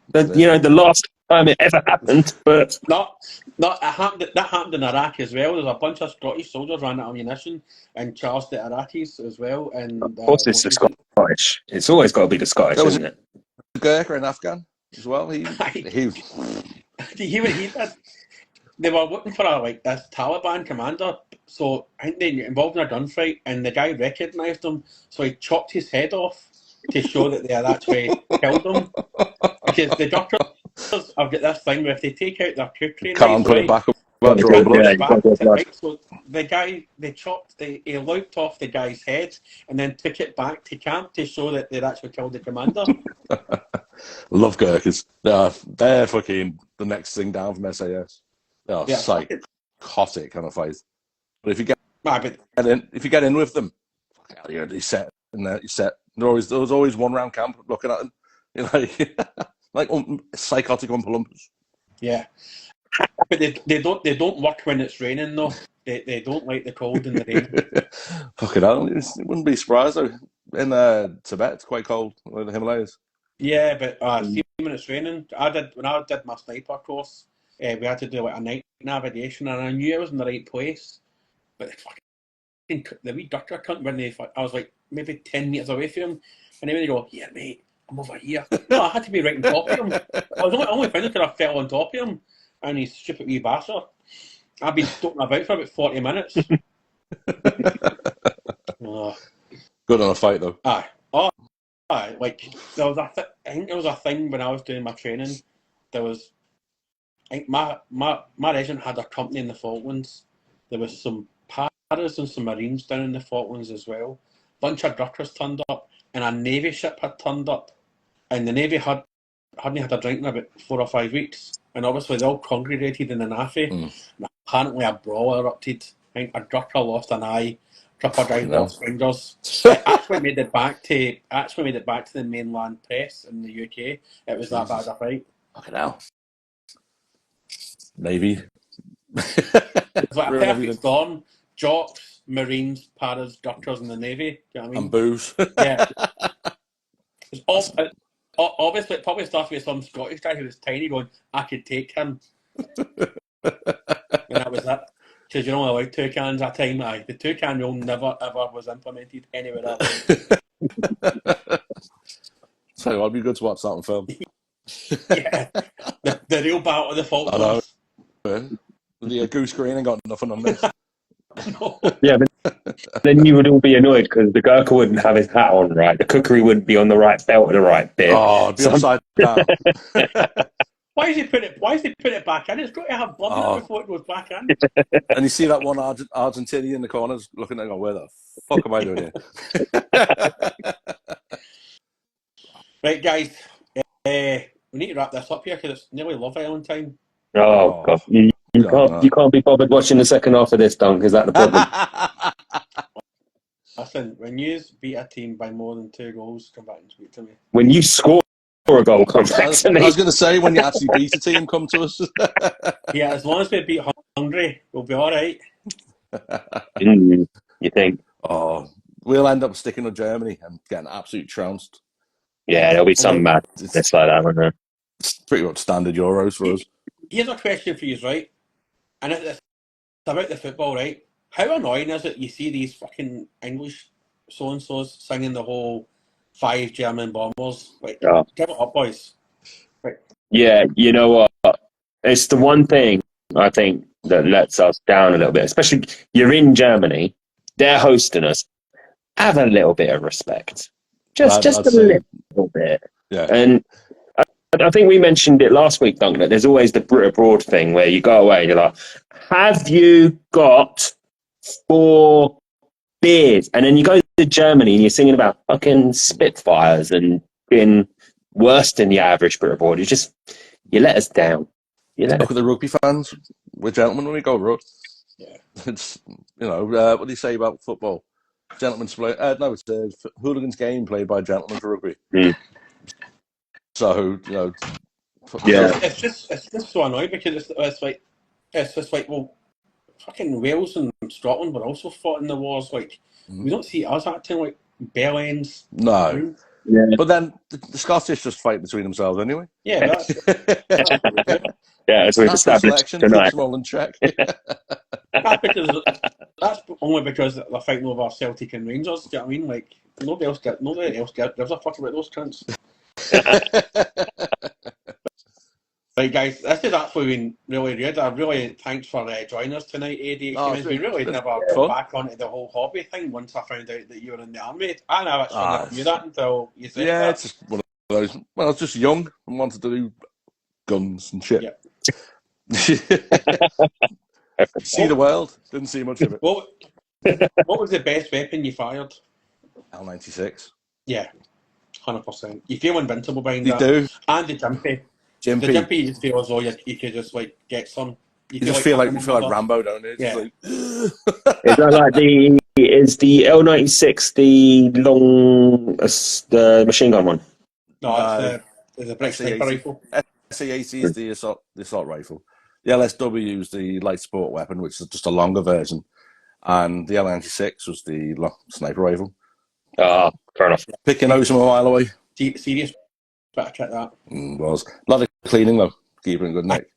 The last time it ever happened, but
that happened in Iraq as well. There's a bunch of Scottish soldiers ran out of ammunition and charged the Iraqis as well. And
of course, it's the Scottish. It's always got to be the Scottish, isn't it?
Gurkha and Afghan as well. He
did. They were looking for this Taliban commander. So I think they involved in a gunfight, and the guy recognised him, so he chopped his head off to show that they had actually killed him. Because the doctors have got this thing where if they take out their cookery,
can't put it back up.
So the guy, he lopped off the guy's head and then took it back to camp to show that they'd actually killed the commander.
Love Gurkhas. They're fucking the next thing down from SAS. They're psychotic kind of fight. But if you get in with them, you're set in there. You're set. There's always one round camp looking at them. You're like psychotic Oompa-Loompas.
Yeah, but they don't work when it's raining though. They don't like the cold and the rain.
Fucking hell, it wouldn't be surprised though. In Tibet, it's quite cold, like the Himalayas.
Yeah, but see, when it's raining, when I did my sniper course, we had to do a night navigation, and I knew I was in the right place, but the wee doctor cunt I was like maybe 10 metres away from him, and he would go, "Yeah, mate, I'm over here." No, I had to be right on top of him. I only found it because I fell on top of him, and he's stupid wee bastard. I've been stoking about for about 40 minutes.
Good on a fight though.
Aye. Like there was I think there was a thing when I was doing my training. There was, I think my regiment had a company in the Falklands. There was some paras and some Marines down in the Falklands as well. Bunch of duckers turned up, and a Navy ship had turned up, and the Navy hadn't had a drink in about 4 or 5 weeks, and obviously they all congregated in the NAFI, and apparently a brawl erupted, I think a Drucker lost an eye. Tripper Drive
know.
lost fingers. It actually made it back to the mainland press in the UK. It was that bad a fight.
Fucking hell. Navy.
It's like a perfect storm. Jocks, Marines, Paras, Duckers, and the Navy. Do you know what I mean?
And booze.
Yeah. Obviously, it probably started with some Scottish guy who was tiny going, I could take him. And that was it. Because you're only allowed 2 cans at a time. The 2 can rule never, ever was implemented anywhere else.
So it'd be good to watch that on film.
Yeah. The real battle of the fault zones.
The goose green ain't got nothing on this.
No.
Yeah, but then you would all be annoyed because the Gurkha wouldn't have his hat on right. The cookery wouldn't be on the right belt or the right bit.
Oh, it'd be upside down.
Why does he put it back in? It's got to have blood in it before it goes back in.
And you see that one Argentinian in the corners looking at it, where the fuck am I doing here?
Right, guys. We need to wrap this up here because it's nearly Love Island time.
Oh God, you can't be bothered watching the second half of this, Dunk. Is that the problem?
Listen, when you beat a team by more than 2 goals, come back and speak to me.
When you score a goal, come back to me.
I was going to say, when you actually beat a team, come to us.
Yeah, as long as we beat Hungary, we'll be all right.
You think?
Oh, we'll end up sticking with Germany and getting absolutely trounced.
Yeah, there'll be some madness like that, won't there?
It's pretty much standard Euros for us.
Here's a question for you, right? And it's about the football, right? How annoying is it you see these fucking English so-and-sos singing the whole 5 German bombers? Like, give it up, boys. Right.
Yeah, you know what? It's the one thing I think that lets us down a little bit, especially you're in Germany, they're hosting us. Have a little bit of respect. Just a little bit.
Yeah.
And I think we mentioned it last week, Duncan, that there's always the Brit abroad thing where you go away and you're like, have you got 4 beers? And then you go to Germany and you're singing about fucking Spitfires and being worse than the average Brit abroad. You let us down.
Look at the rugby fans. We're gentlemen when we go abroad.
Yeah.
It's, what do you say about football? Gentlemen's play. No, it's a hooligans game played by gentlemen for rugby.
Mm.
So,
yeah,
it's just so annoying because it's just like, well, fucking Wales and Scotland were also fought in the wars. Like, we don't see us acting like bell ends.
No.
Yeah.
But then the Scottish just fight between themselves anyway.
Yeah, that's
yeah, as we've established tonight.
Them all in check.
That's only because they're fighting over Celtic and Rangers. Do you know what I mean? Like, nobody else gives a fuck about those cunts. Right, guys, this has actually been really good. Thanks for joining us tonight, AD. We really never got back onto the whole hobby thing once I found out that you were in the army. I never actually knew that until you said that.
Yeah, it's just one of those. Well, I was just young and wanted to do guns and shit.
Yep.
See the world. Didn't see much of it.
What was the best weapon you fired?
L96.
Yeah, 100%. You feel invincible behind
that. You do.
And the Jimpy. The Jimpy, you just feel as though you could just like get some.
You just feel like Rambo, don't you?
Yeah.
Like,
Is that like the L96 the machine gun one?
No, it's a British sniper rifle.
SA-80 is the assault rifle. The LSW is the light support weapon, which is just a longer version, and the L96 was the sniper rifle.
Fair enough.
Picking those from a mile away.
Serious better check that.
Was a lot of cleaning though, keeping a good nick.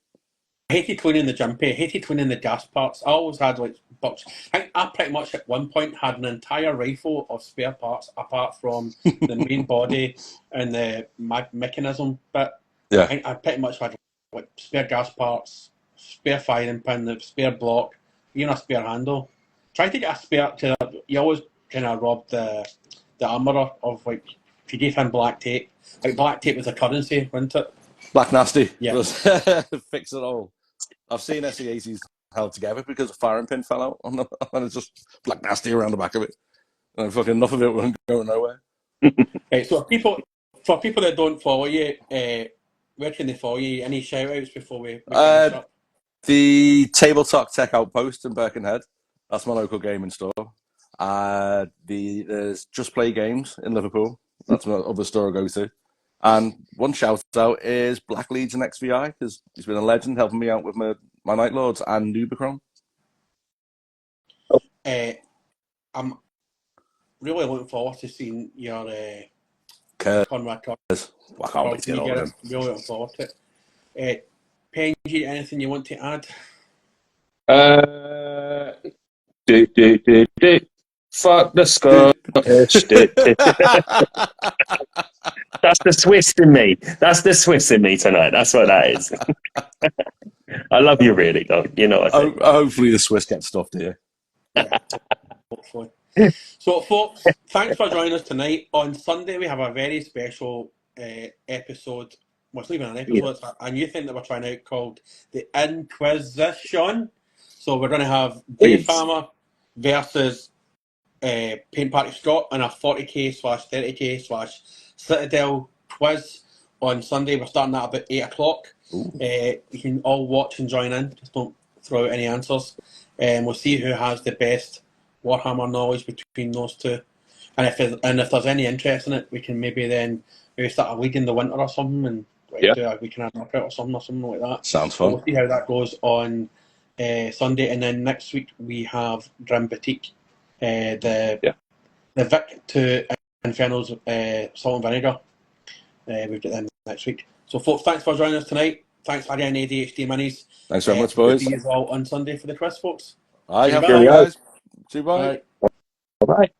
I hated cleaning the Jimpy. I hated cleaning the gas parts. I always had like box. I pretty much at one point had an entire rifle of spare parts apart from the main body and the mechanism bit.
Yeah.
I pretty much had like spare gas parts, spare firing pin, spare block, even a spare handle. Try to get a spare. You always kind of robbed the armourer of like if you gave him black tape. Like black tape was a currency, wasn't it?
Black nasty.
Yeah.
Fix it all. I've seen SA-80s held together because a firing pin fell out on and it's just black nasty around the back of it. And fucking enough of it won't go nowhere.
Right, so for people that don't follow you, where can they follow you? Any shout outs before we finish up?
The Tabletop Tech Outpost in Birkenhead. That's my local gaming store. There's Just Play Games in Liverpool. That's my other store I go to. And one shout out is Black Legion XVI, because he's been a legend helping me out with my Night Lords and Nubicron.
I'm really looking forward to seeing your Conrad Curtis.
I can't wait to get on him.
Really looking forward to it. Penji, anything you want to add?
Fuck the Scottish. That's the Swiss in me. That's the Swiss in me tonight. That's what that is. I love you, really, though. You know what I think.
Hopefully the Swiss get stuffed here.
Yeah, hopefully. So, folks, thanks for joining us tonight. On Sunday, we have a very special episode. Well, it's not even an episode, it's a new thing that we're trying out called the Inquisition. So, we're going to have Dave Farmer versus Paint Party Scott in a 40k/30k/Citadel quiz on Sunday. We're starting that about 8 o'clock. You can all watch and join in. Just don't throw out any answers. We'll see who has the best Warhammer knowledge between those two. And if there's any interest in it, we can maybe start a league in the winter or something, and do a weekend knockout or something like that.
Sounds fun.
We'll see how that goes on Sunday, and then next week we have Grim Boutique, the Vic to Inferno's Salt and Vinegar. We've got them next week. So, folks, thanks for joining us tonight. Thanks, Harry and ADHD Minis.
Thanks very much, boys.
See you all on Sunday for the quiz, folks.
All right, have a good guys. See you, bye.
Bye.